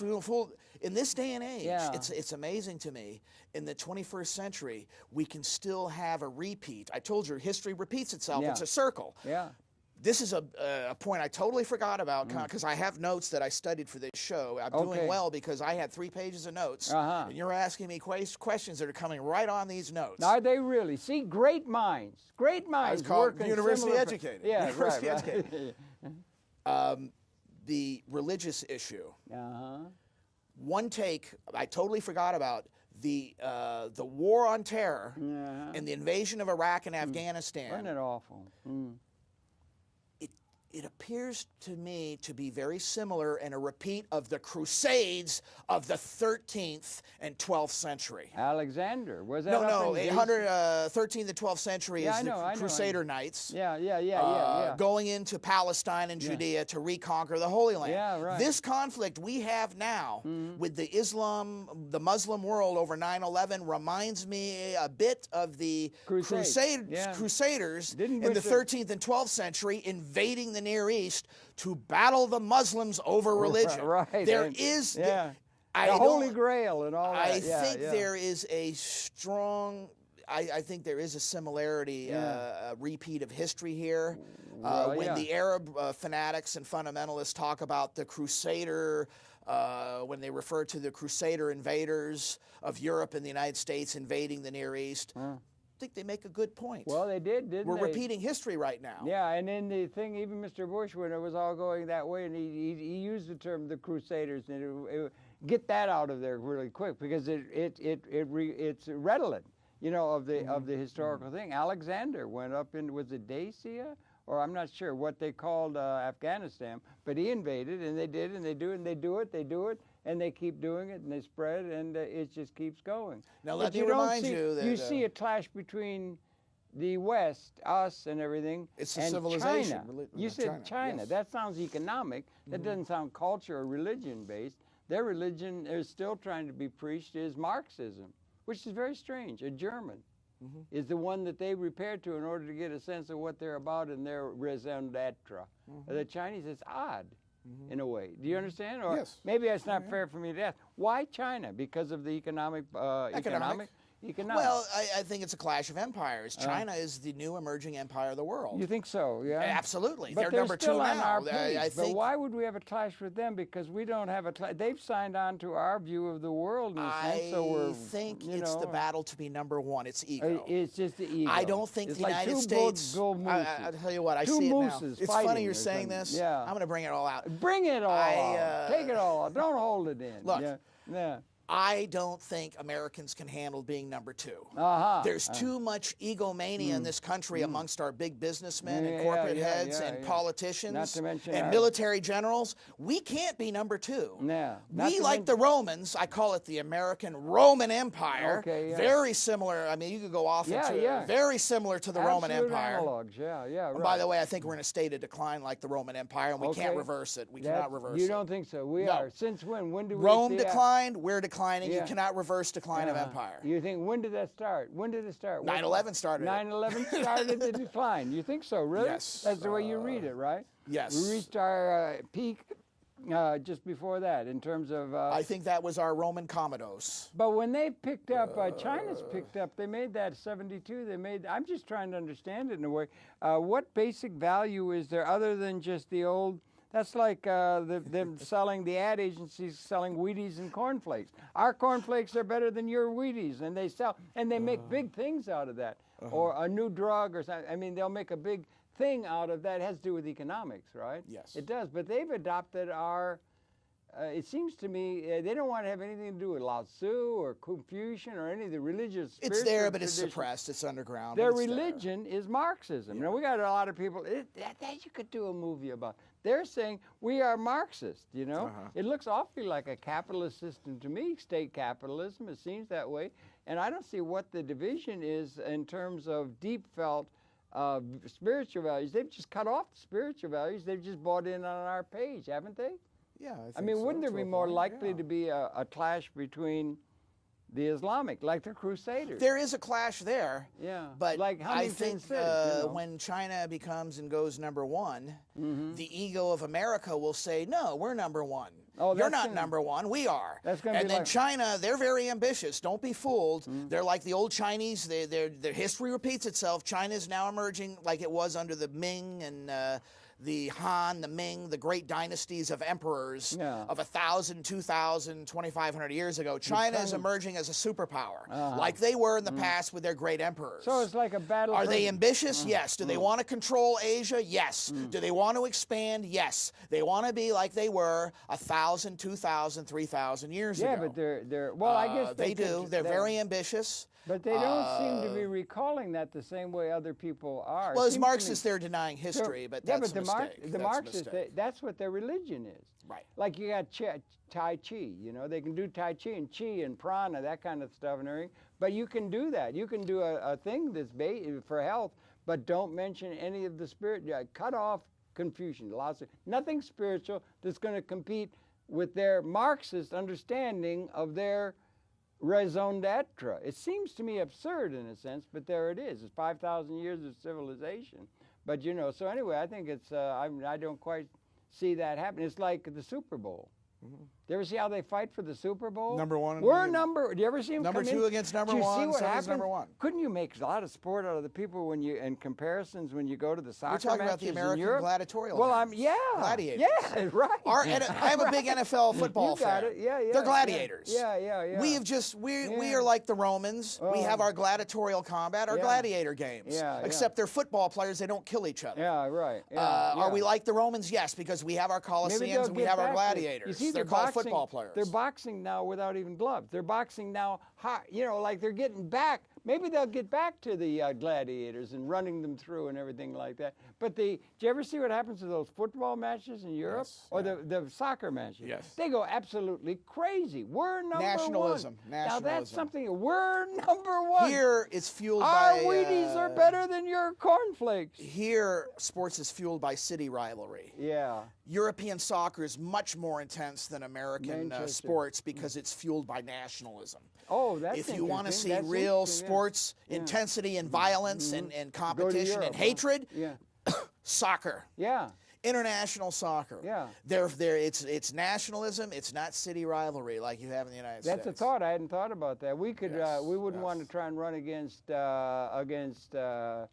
in this day and age, it's amazing to me. In the 21st century, we can still have a repeat. I told you, history repeats itself. It's a circle. Yeah. This is a point I totally forgot about because I have notes that I studied for this show. I'm doing well because I had 3 pages of notes, and you're asking me questions that are coming right on these notes. Are they really? See, great minds. Great minds. I was called university educated. Yeah, university right. educated. The religious issue. One take I totally forgot about. The war on terror and the invasion of Iraq and Afghanistan. Isn't it awful? it appears to me to be very similar and a repeat of the Crusades of the 13th and 12th century. Alexander, was that No, 13th and 12th century is the Crusader Knights. Yeah. Going into Palestine and Judea to reconquer the Holy Land. Yeah, right. This conflict we have now with the Muslim world over 9/11 reminds me a bit of the Crusaders in the 13th and 12th century invading the Near East to battle the Muslims over religion. Right. There is the Holy Grail and all that. I think there is a strong. I think there is a similarity, a repeat of history here. When the Arab fanatics and fundamentalists talk about the Crusader, when they refer to the Crusader invaders of Europe and the United States invading the Near East, I think they make a good point. Well, they did, didn't they? We're repeating history right now. Yeah, and in the thing, even Mr. Bush, when it was all going that way, and he used the term the Crusaders, and get that out of there really quick because it's redolent, you know, of the historical thing. Alexander went up in, was it Dacia? Or I'm not sure what they called Afghanistan, but he invaded, and they did, and they do it, and they do it, and they keep doing it, and they spread, and it just keeps going. Now let me remind you that you see a clash between the West, us, and everything, it's a and civilization. China. You said China. Yes. That sounds economic. That doesn't sound culture or religion based. Their religion is still trying to be preached is Marxism, which is very strange. A German. Is the one that they repair to in order to get a sense of what they're about in their raison d'etre. The Chinese, it's odd in a way. Do you understand? Or yes. Maybe it's not fair for me to ask. Why China? Because of the economic. Well, I think it's a clash of empires. China is the new emerging empire of the world. You think so? Yeah. Absolutely. But they're number still 2 on now. Our page. But why would we have a clash with them? Because we don't have a clash. They've signed on to our view of the world in a sense. So we're, think it's the battle to be number 1. It's ego. It's just the ego. I don't think it's the like United States. I'll tell you what. I see it now. It's funny you're saying this. Yeah. I'm going to bring it all out. Bring it all out. Take it all out. Don't hold it in. Look. Yeah. I don't think Americans can handle being number 2. There's too much egomania in this country amongst our big businessmen and corporate heads and politicians Not to mention and military generals. We can't be number 2. Yeah. We, like the Romans, I call it the American Roman Empire, very similar. I mean, you could go off into very similar to the Roman Empire. Analogs. Yeah, right. By the way, I think we're in a state of decline like the Roman Empire, and we can't reverse it. We cannot reverse it. You don't think so? We are. Since when? When do we Rome declined, we're declining. You cannot reverse decline of empire. You think, when did that start? When did it start? 9/11 started 9/11 started the decline. You think so, really? Yes. That's the way you read it, right? Yes. We reached our peak just before that in terms of... I think that was our Roman Commodus. But when they picked up, China's picked up, they made that 72, I'm just trying to understand it in a way. What basic value is there other than just the old... That's like them selling, the ad agencies selling Wheaties and cornflakes. Our cornflakes are better than your Wheaties, and they make big things out of that. Or a new drug or something. I mean, they'll make a big thing out of that. It has to do with economics, right? Yes. It does, but they've adopted our, it seems to me, they don't want to have anything to do with Lao Tzu or Confucian or any of the religious It's there, but it's suppressed. It's underground. Their religion is Marxism. Yeah. Now, we got a lot of people, that you could do a movie about. They're saying we are Marxist, you know? It looks awfully like a capitalist system to me, state capitalism. It seems that way. And I don't see what the division is in terms of deep felt spiritual values. They've just cut off the spiritual values. They've just bought in on our page, haven't they? Yeah, I mean, wouldn't there be more likely to be a clash between the Islamic, like the Crusaders? There is a clash there. Yeah, but like I think when China becomes and goes number 1, the ego of America will say, no, we're number 1. Oh, you're not number 1, we are. That's and then China, they're very ambitious. Don't be fooled. They're like the old Chinese. Their history repeats itself. China is now emerging like it was under the Ming and the Han, the Ming, the great dynasties of emperors of 1,000, 2,000, 2,500 years ago. China is emerging as a superpower, like they were in the past with their great emperors. So it's like a battle. Are they ambitious? Yes. Do they want to control Asia? Yes. Do they want to expand? Yes. They want to be like they were 1,000, 2,000, 3,000 years ago. Yeah, but they're well, I guess they do. They're very ambitious. But they don't seem to be recalling that the same way other people are. Well, as Marxists, they're denying history, but that's a mistake. mistake. The Marxists, that's what their religion is. Right. Like you got Tai Chi, you know, they can do Tai Chi and prana, that kind of stuff and everything. But you can do that. You can do a thing that's for health, but don't mention any of the spirit. Cut off Confucian. Nothing spiritual that's going to compete with their Marxist understanding of their raison d'etre. It seems to me absurd in a sense, but there it is. It's 5,000 years of civilization. But, you know, so anyway, I think it's, I don't quite see that happen. It's like the Super Bowl. Mm-hmm. Do you ever see how they fight for the Super Bowl? Number one. Do you ever see them number come two in? against number one? See what happens? Number one. Couldn't you make a lot of sport out of the people when you, and comparisons when you go to the soccer matches? We're talking about the American gladiatorial. Well, games. Gladiators. Yeah, right. I'm a big NFL football fan. You got it. Yeah. They're gladiators. Yeah. We are like the Romans. We have our gladiatorial combat, our gladiator games. Except they're football players. They don't kill each other. Yeah, right. Are we like the Romans? Yes, because we have our Colosseums and we have our gladiators. You see, they're called football players. They're boxing now without even gloves. They're boxing now, you know, like they're getting back. Maybe they'll get back to the gladiators and running them through and everything like that. But do you ever see what happens to those football matches in Europe? Yes, or the soccer matches? Yes. They go absolutely crazy. We're number Nationalism. one. Now that's something, we're number one. Here it's fueled Our by... Wheaties are better than your cornflakes. Here, sports is fueled by city rivalry. Yeah. European soccer is much more intense than American sports because it's fueled by nationalism. Oh, that's If you want to see real sports intensity and violence and competition and hatred, soccer. Yeah. International soccer. Yeah. It's nationalism. It's not city rivalry like you have in the United States. That's a thought. I hadn't thought about that. We could. We wouldn't want to try and run against Canada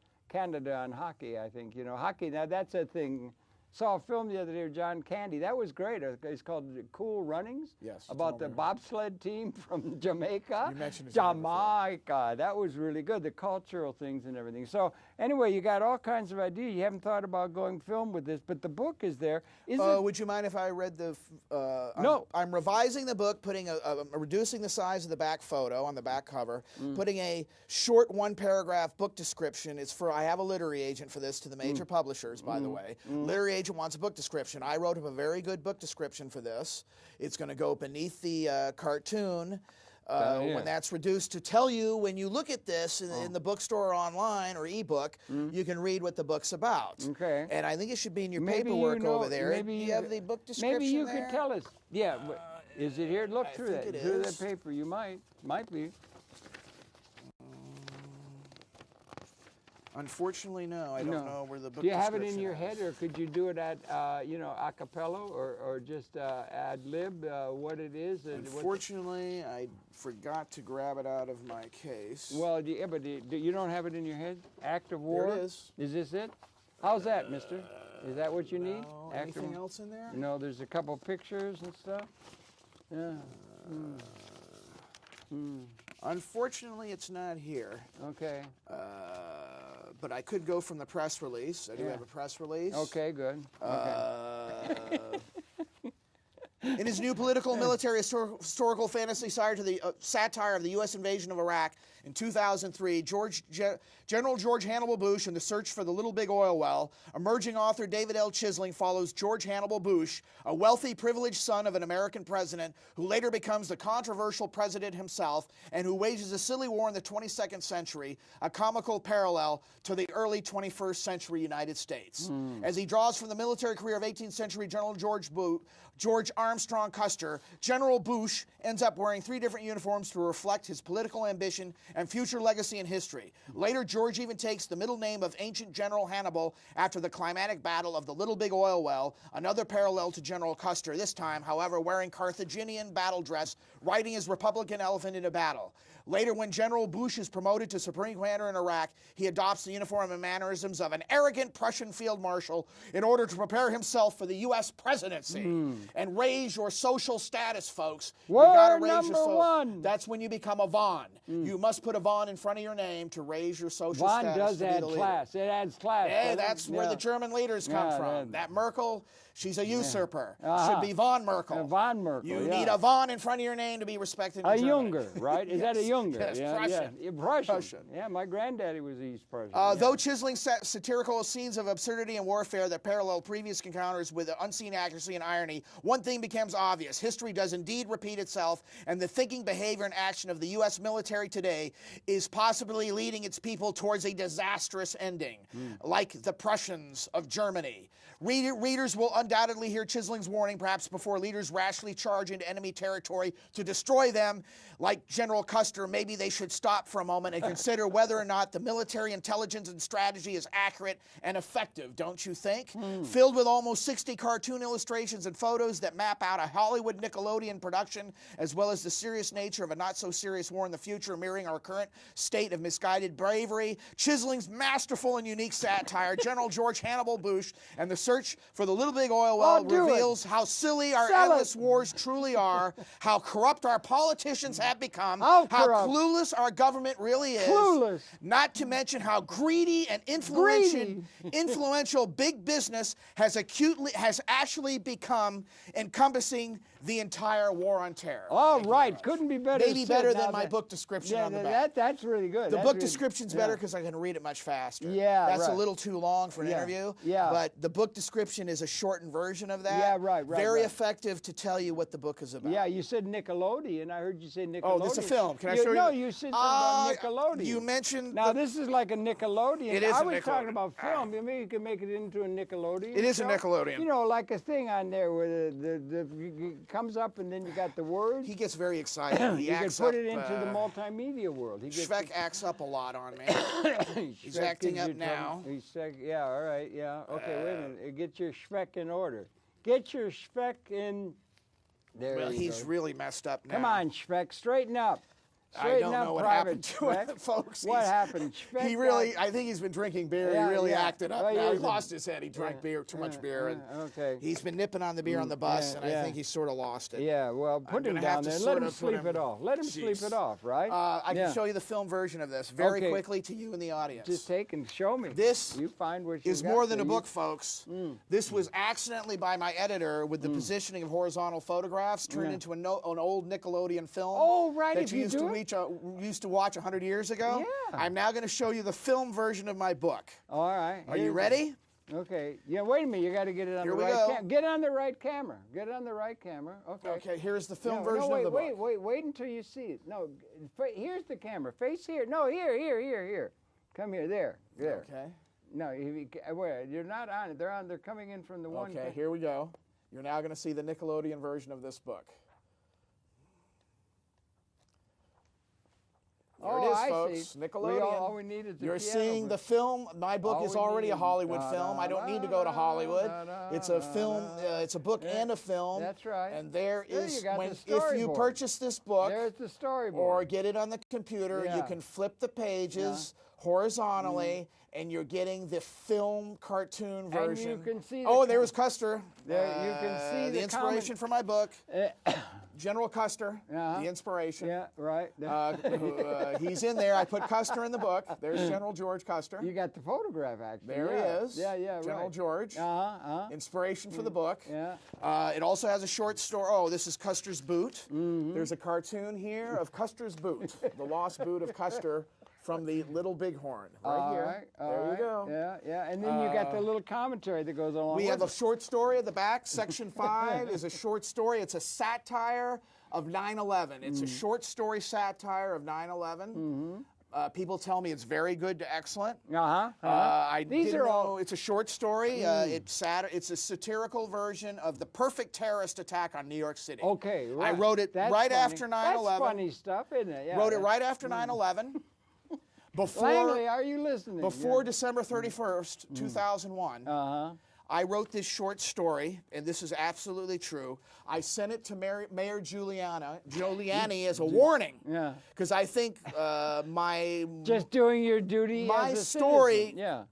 on hockey. I think, you know, hockey. Now that's a thing. Saw a film the other day with John Candy. That was great. It's called Cool Runnings. Yes. About the bobsled team from Jamaica. You mentioned it. Jamaica. That was really good. The cultural things and everything. So anyway, you got all kinds of ideas. You haven't thought about going film with this, but the book is there. Would you mind if I read the? No. I'm revising the book, putting reducing the size of the back photo on the back cover, putting a short 1-paragraph book description. I have a literary agent for this to the major publishers, by the way. Literary agent wants a book description. I wrote up a very good book description for this. It's going to go beneath the cartoon when that's reduced to tell you when you look at this in the bookstore or online or ebook, you can read what the book's about. Okay. And I think it should be in your paperwork over there. Maybe you have the book description. Maybe you there? could tell us. Yeah. Is it here? Look through that. Through that paper. You might be. Unfortunately, no. I don't know where the book. Do you have it in your head, or could you do it at a cappella, or just ad lib? What it is? Unfortunately, I forgot to grab it out of my case. Well, but you don't have it in your head. Act of War. There it is. Is this it? How's that, Mister? Is that what you need? Anything else in there? No, there's a couple pictures and stuff. Yeah. Unfortunately, it's not here. Okay. But I could go from the press release. I do have a press release. Okay, good. In his new political and military historical fantasy satire of the U.S. invasion of Iraq in 2003, General George Hannibal Bush and the search for the Little Big Oil Well, emerging author David L. Chisling follows George Hannibal Bush, a wealthy, privileged son of an American president who later becomes the controversial president himself and who wages a silly war in the 22nd century, a comical parallel to the early 21st century United States. As he draws from the military career of 18th century General George Armstrong Custer, General Bush ends up wearing 3 different uniforms to reflect his political ambition and future legacy in history. Later, George even takes the middle name of ancient General Hannibal after the climatic battle of the Little Big Oil Well, another parallel to General Custer, this time, however, wearing Carthaginian battle dress, riding his Republican elephant into battle. Later, when General Bush is promoted to Supreme Commander in Iraq, he adopts the uniform and mannerisms of an arrogant Prussian field marshal in order to prepare himself for the U.S. presidency. And raise your social status, folks. We're you gotta raise number your one. That's when you become a Von. You must put a Von in front of your name to raise your social Von status. does add class. It adds class. Hey, that's where the German leaders come from. That Merkel, she's a usurper. Should be Von Merkel. Von Merkel. You need a Von in front of your name to be respected in a Germany. Junger, right? Is that a Junger? Junge. Yes, yeah, Prussian. Yeah. Prussian. Prussian. Yeah, my granddaddy was East Prussian. Though chiseling satirical scenes of absurdity and warfare that parallel previous encounters with unseen accuracy and irony, one thing becomes obvious. History does indeed repeat itself, and the thinking, behavior, and action of the U.S. military today is possibly leading its people towards a disastrous ending, like the Prussians of Germany. Readers will undoubtedly hear Chisling's warning, perhaps before leaders rashly charge into enemy territory to destroy them. Like General Custer, maybe they should stop for a moment and consider whether or not the military intelligence and strategy is accurate and effective, don't you think? Filled with almost 60 cartoon illustrations and photos that map out a Hollywood Nickelodeon production, as well as the serious nature of a not-so-serious war in the future, mirroring our current state of misguided bravery, Chisling's masterful and unique satire, General George Hannibal Bush, and the search for the little big oil well reveals how silly our endless wars truly are, how corrupt our politicians have become, how clueless our government really is, not to mention how greedy and influential big business has actually become, encompassing the entire war on terror. All right, couldn't be better. Maybe better than my book description on the back. That's really good. The book description's better because I can read it much faster. Yeah, that's a little too long for an interview. Yeah, but the book description is a shortened version of that. Yeah, right. Very effective to tell you what the book is about. Yeah, you said Nickelodeon. I heard you say Nickelodeon. Oh, this is a film. Can I show you? No, you said about Nickelodeon. You mentioned. Now this is like a Nickelodeon. It is I a was Nickelodeon. talking about film. Maybe you can make it into a Nickelodeon. It is show. a Nickelodeon. You know, like a thing on there where the comes up and then you got the words. He gets very excited. You can put it into the multimedia world. Schweck acts up a lot on me. He's acting up now. Yeah, all right, yeah. Okay, wait a minute. Get your Schweck in order. Get your Schweck in. There Well, you he's go. really messed up now. Come on, Schweck, straighten up. I don't know what happened to him, folks. What happened? He really, I think he's been drinking beer. He really acted up now. He lost his head. He drank too much beer. And he's been nipping on the beer on the bus, and I think he's sort of lost it. Yeah, well, put him down there and let him sleep it off. Let him sleep it off, right? I can show you the film version of this very quickly to you in the audience. Just take and show me. This you find what you is more than a book, folks. This was accidentally by my editor with the positioning of horizontal photographs turned into an old Nickelodeon film. Oh, right. That you used to watch 100 years ago. Yeah. I'm now going to show you the film version of my book. All right. Are you ready? Okay. Yeah, wait a minute. You got to get it on the right camera. Get on the right camera. Get it on the right camera. Okay. Okay, here's the film version of the book. Wait until you see it. No, here's the camera. Face here. No, here. Come here. There. Okay. No, you're not on it. They're coming in from the one. Okay, here we go. You're now going to see the Nickelodeon version of this book. There it is, folks. See. Nickelodeon. All we need is the You're seeing the film. My book is already a Hollywood film. I don't need to go to Hollywood. It's a film. It's a book and a film. That's right. And there is if you purchase this book, there's the storyboard, or get it on the computer, you can flip the pages horizontally, and you're getting the film cartoon version. And you can see. There was Custer. There you can see the inspiration for my book. General Custer, the inspiration. Yeah, right. He's in there. I put Custer in the book. There's General George Custer. You got the photograph, actually. There he is. Yeah, General George. Inspiration for the book. Yeah. It also has a short story. Oh, this is Custer's boot. There's a cartoon here of Custer's boot, the lost boot of Custer from the Little Bighorn. Right here. There you go. Yeah. And then you got the little commentary that goes along with it. We have a short story at the back. Section 5 is a short story. It's a satire of 9/11. It's a short story satire of 9/11. People tell me it's very good to excellent. I didn't know it's a short story. It's a satirical version of the perfect terrorist attack on New York City. Okay, right. I wrote it after 9/11. That's funny stuff, isn't it? Yeah, wrote it right after 9/11. Langley, are you listening? Before December 31st, 2001. I wrote this short story, and this is absolutely true. I sent it to Mayor Giuliani as a warning. Yeah. Because I think just doing your duty my as a story citizen.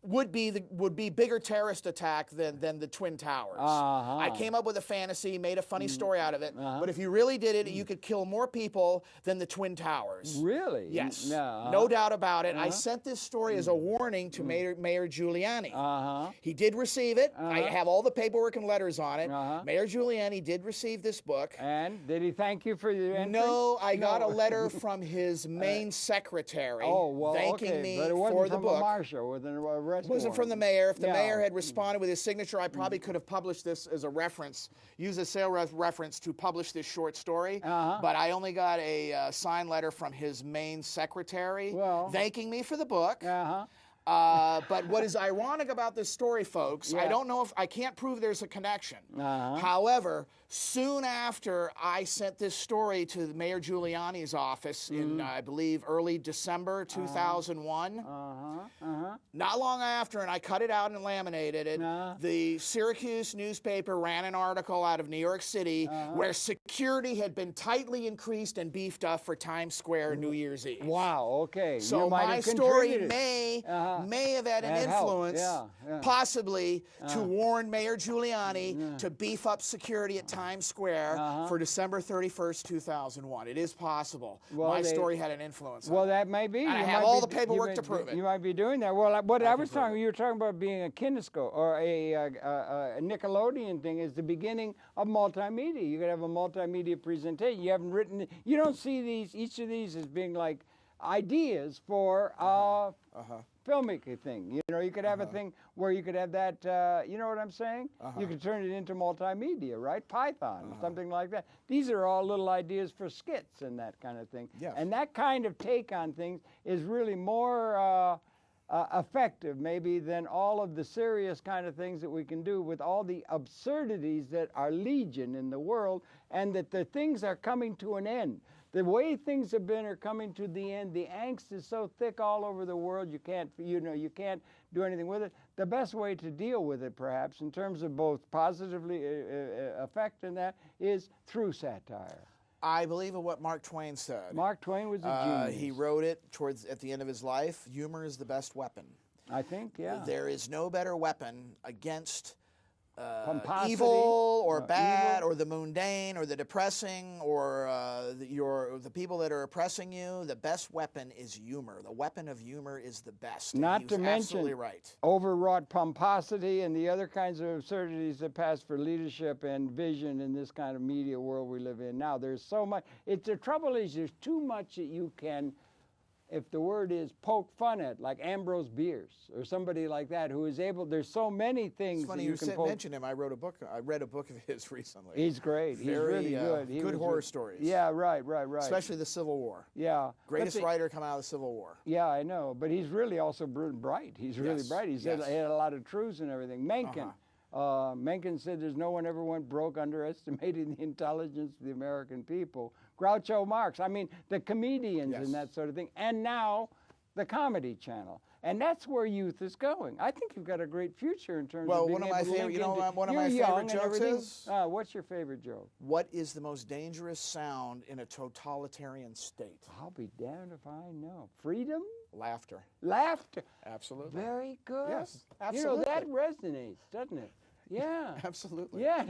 would be bigger terrorist attack than the Twin Towers. I came up with a fantasy, made a funny story out of it. But if you really did it, you could kill more people than the Twin Towers. Really? Yes. No doubt about it. I sent this story as a warning to Mayor Giuliani. He did receive it. I have all the paperwork and letters on it. Mayor Giuliani did receive this book. And did he thank you for your entry? No, I got a letter from his main secretary thanking me but it wasn't for the from book. A marshal with an arrest It wasn't from the mayor. If the mayor had responded with his signature, I probably could have published this as a reference, use a sale reference to publish this short story. But I only got a signed letter from his main secretary thanking me for the book. But what is ironic about this story, folks, I don't know if I can't prove there's a connection. However, soon after I sent this story to Mayor Giuliani's office in, I believe, early December 2001, not long after, and I cut it out and laminated it, the Syracuse newspaper ran an article out of New York City where security had been tightly increased and beefed up for Times Square New Year's Eve. Wow, okay. So my story may have had an influence, possibly, to warn Mayor Giuliani to beef up security at Times Square for December 31st, 2001. It is possible. My story had an influence. Well, that may be. And I have all the paperwork to prove it. You might be doing that. Well, what I was talking, you were talking about being a kinescope or a Nickelodeon thing is the beginning of multimedia. You could have a multimedia presentation. You haven't written. You don't see each of these as being like ideas for filmmaking thing. You know, you could have a thing where you could have that, you know what I'm saying? You could turn it into multimedia, right? Python, something like that. These are all little ideas for skits and that kind of thing. And that kind of take on things is really more effective maybe than all of the serious kind of things that we can do with all the absurdities that are legion in the world, and that the things are coming to an end. The way things have been are coming to the end. The angst is so thick all over the world, you can't do anything with it. The best way to deal with it, perhaps, in terms of both positively effect and that, is through satire. I believe in what Mark Twain said. Mark Twain was a genius. He wrote it at the end of his life. Humor is the best weapon. I think, yeah. There is no better weapon against evil or bad or the mundane or the depressing or the people that are oppressing you. The best weapon is humor. The weapon of humor is the best. Not to mention overwrought pomposity and the other kinds of absurdities that pass for leadership and vision in this kind of media world we live in now. There's so much. The trouble is there's too much that you can, if the word is poke fun at, like Ambrose Bierce or somebody like that who is able, there's so many things. It's funny that you can mention him. I read a book of his recently. He's great. He's really good. Good horror stories. Yeah, right. Especially the Civil War. Yeah. Greatest writer come out of the Civil War. Yeah, I know. But he's really also bright. He's really bright. He had a lot of truths and everything. Mencken. Mencken said there's no one ever went broke underestimating the intelligence of the American people. Groucho Marx, I mean, the comedians and that sort of thing. And now the Comedy Channel. And that's where youth is going. I think you've got a great future in terms of being able to link into, one of my favorite jokes is? What's your favorite joke? What is the most dangerous sound in a totalitarian state? I'll be damned if I know. Freedom? Laughter. Laughter. Absolutely. Very good. Yes, absolutely. You know, that resonates, doesn't it? Yeah. Absolutely. Yeah.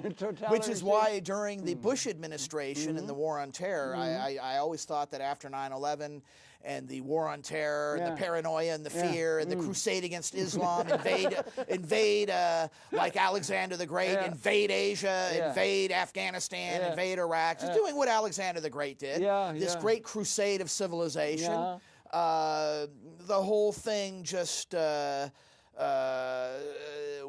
Which is why during the Bush administration and the War on Terror, I always thought that after 9/11 and the War on Terror and the paranoia and the fear and the crusade against Islam, invade like Alexander the Great, invade Asia, invade Afghanistan, invade Iraq, just doing what Alexander the Great did. This great crusade of civilization. The whole thing just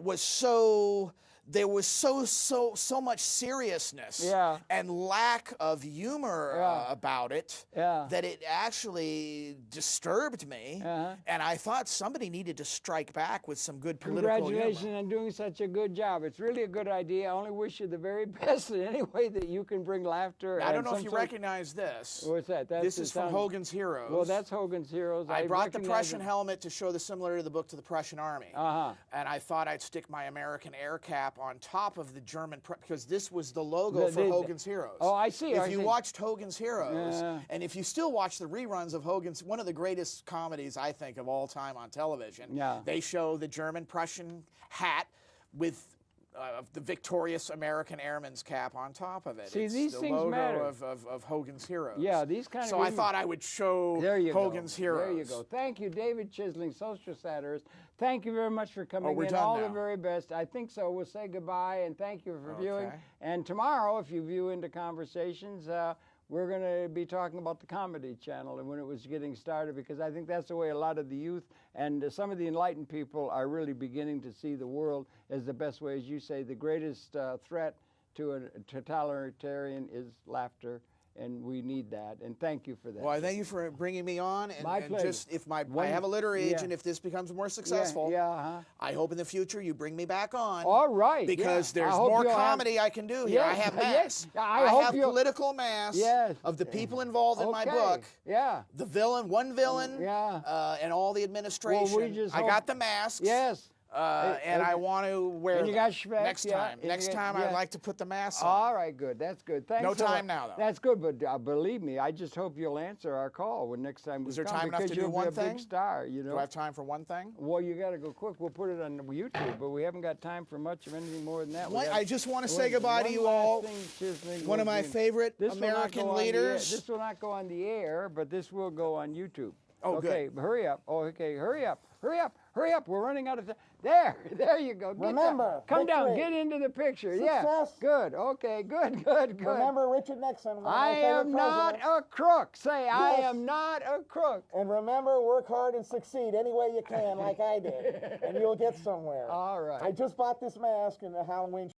was so. There was so much seriousness and lack of humor about it that it actually disturbed me, and I thought somebody needed to strike back with some good political humor. Congratulations on doing such a good job. It's really a good idea. I only wish you the very best in any way that you can bring laughter. I don't know if you recognize this. What's that? This is from Hogan's Heroes. Well, that's Hogan's Heroes. I brought the Prussian helmet to show the similarity of the book to the Prussian Army, and I thought I'd stick my American air cap on top of the German, because this was the logo for Hogan's Heroes. Oh, I see. If you watched Hogan's Heroes, and if you still watch the reruns of Hogan's, one of the greatest comedies, I think, of all time on television, they show the German-Prussian hat with the victorious American airman's cap on top of it. See, it's these the things logo matter. Of Hogan's Heroes. Yeah, these kind of. So I thought I would show Hogan's Heroes. There you go. Thank you, David Chisling, social satirist. Thank you very much for coming we're in. done All now. the very best. I think so. We'll say goodbye and thank you for viewing. And tomorrow, if you view into Conversations, we're going to be talking about the Comedy Channel and when it was getting started, because I think that's the way a lot of the youth and some of the enlightened people are really beginning to see the world as the best way. As you say, the greatest threat to a totalitarian is laughter, and we need that. And thank you for that. Well, I thank you for bringing me on. And, My pleasure. Just if I have a literary agent, if this becomes more successful, I hope in the future you bring me back on. All right. Because there's more comedy I can do here. I have masks. I have political masks of the people involved in my book. Yeah. The villain, one villain, and all the administration. Well, I got the masks. Yes. And I want to wear them next time. Next time, I'd like to put the mask on. All right, good. That's good. Thanks. No time now, though. That's good, but believe me, I just hope you'll answer our call when next time we come. Is there time enough to do one thing? Big star, you know. Do I have time for one thing? Well, you got to go quick. We'll put it on YouTube, but we haven't got time for much of anything more than that. I just want to say goodbye to you all. One of my favorite American leaders. This will not go on the air, but this will go on YouTube. Oh, okay, good. Hurry up. Oh, okay, hurry up. Hurry up. Hurry up. We're running out of time. There you go. Remember, come down. Get into the picture. Success. Yeah. Good. Okay. Good. Remember Richard Nixon. I am not a crook. Say, I am not a crook. And remember, work hard and succeed any way you can, like I did, and you'll get somewhere. All right. I just bought this mask in the Halloween.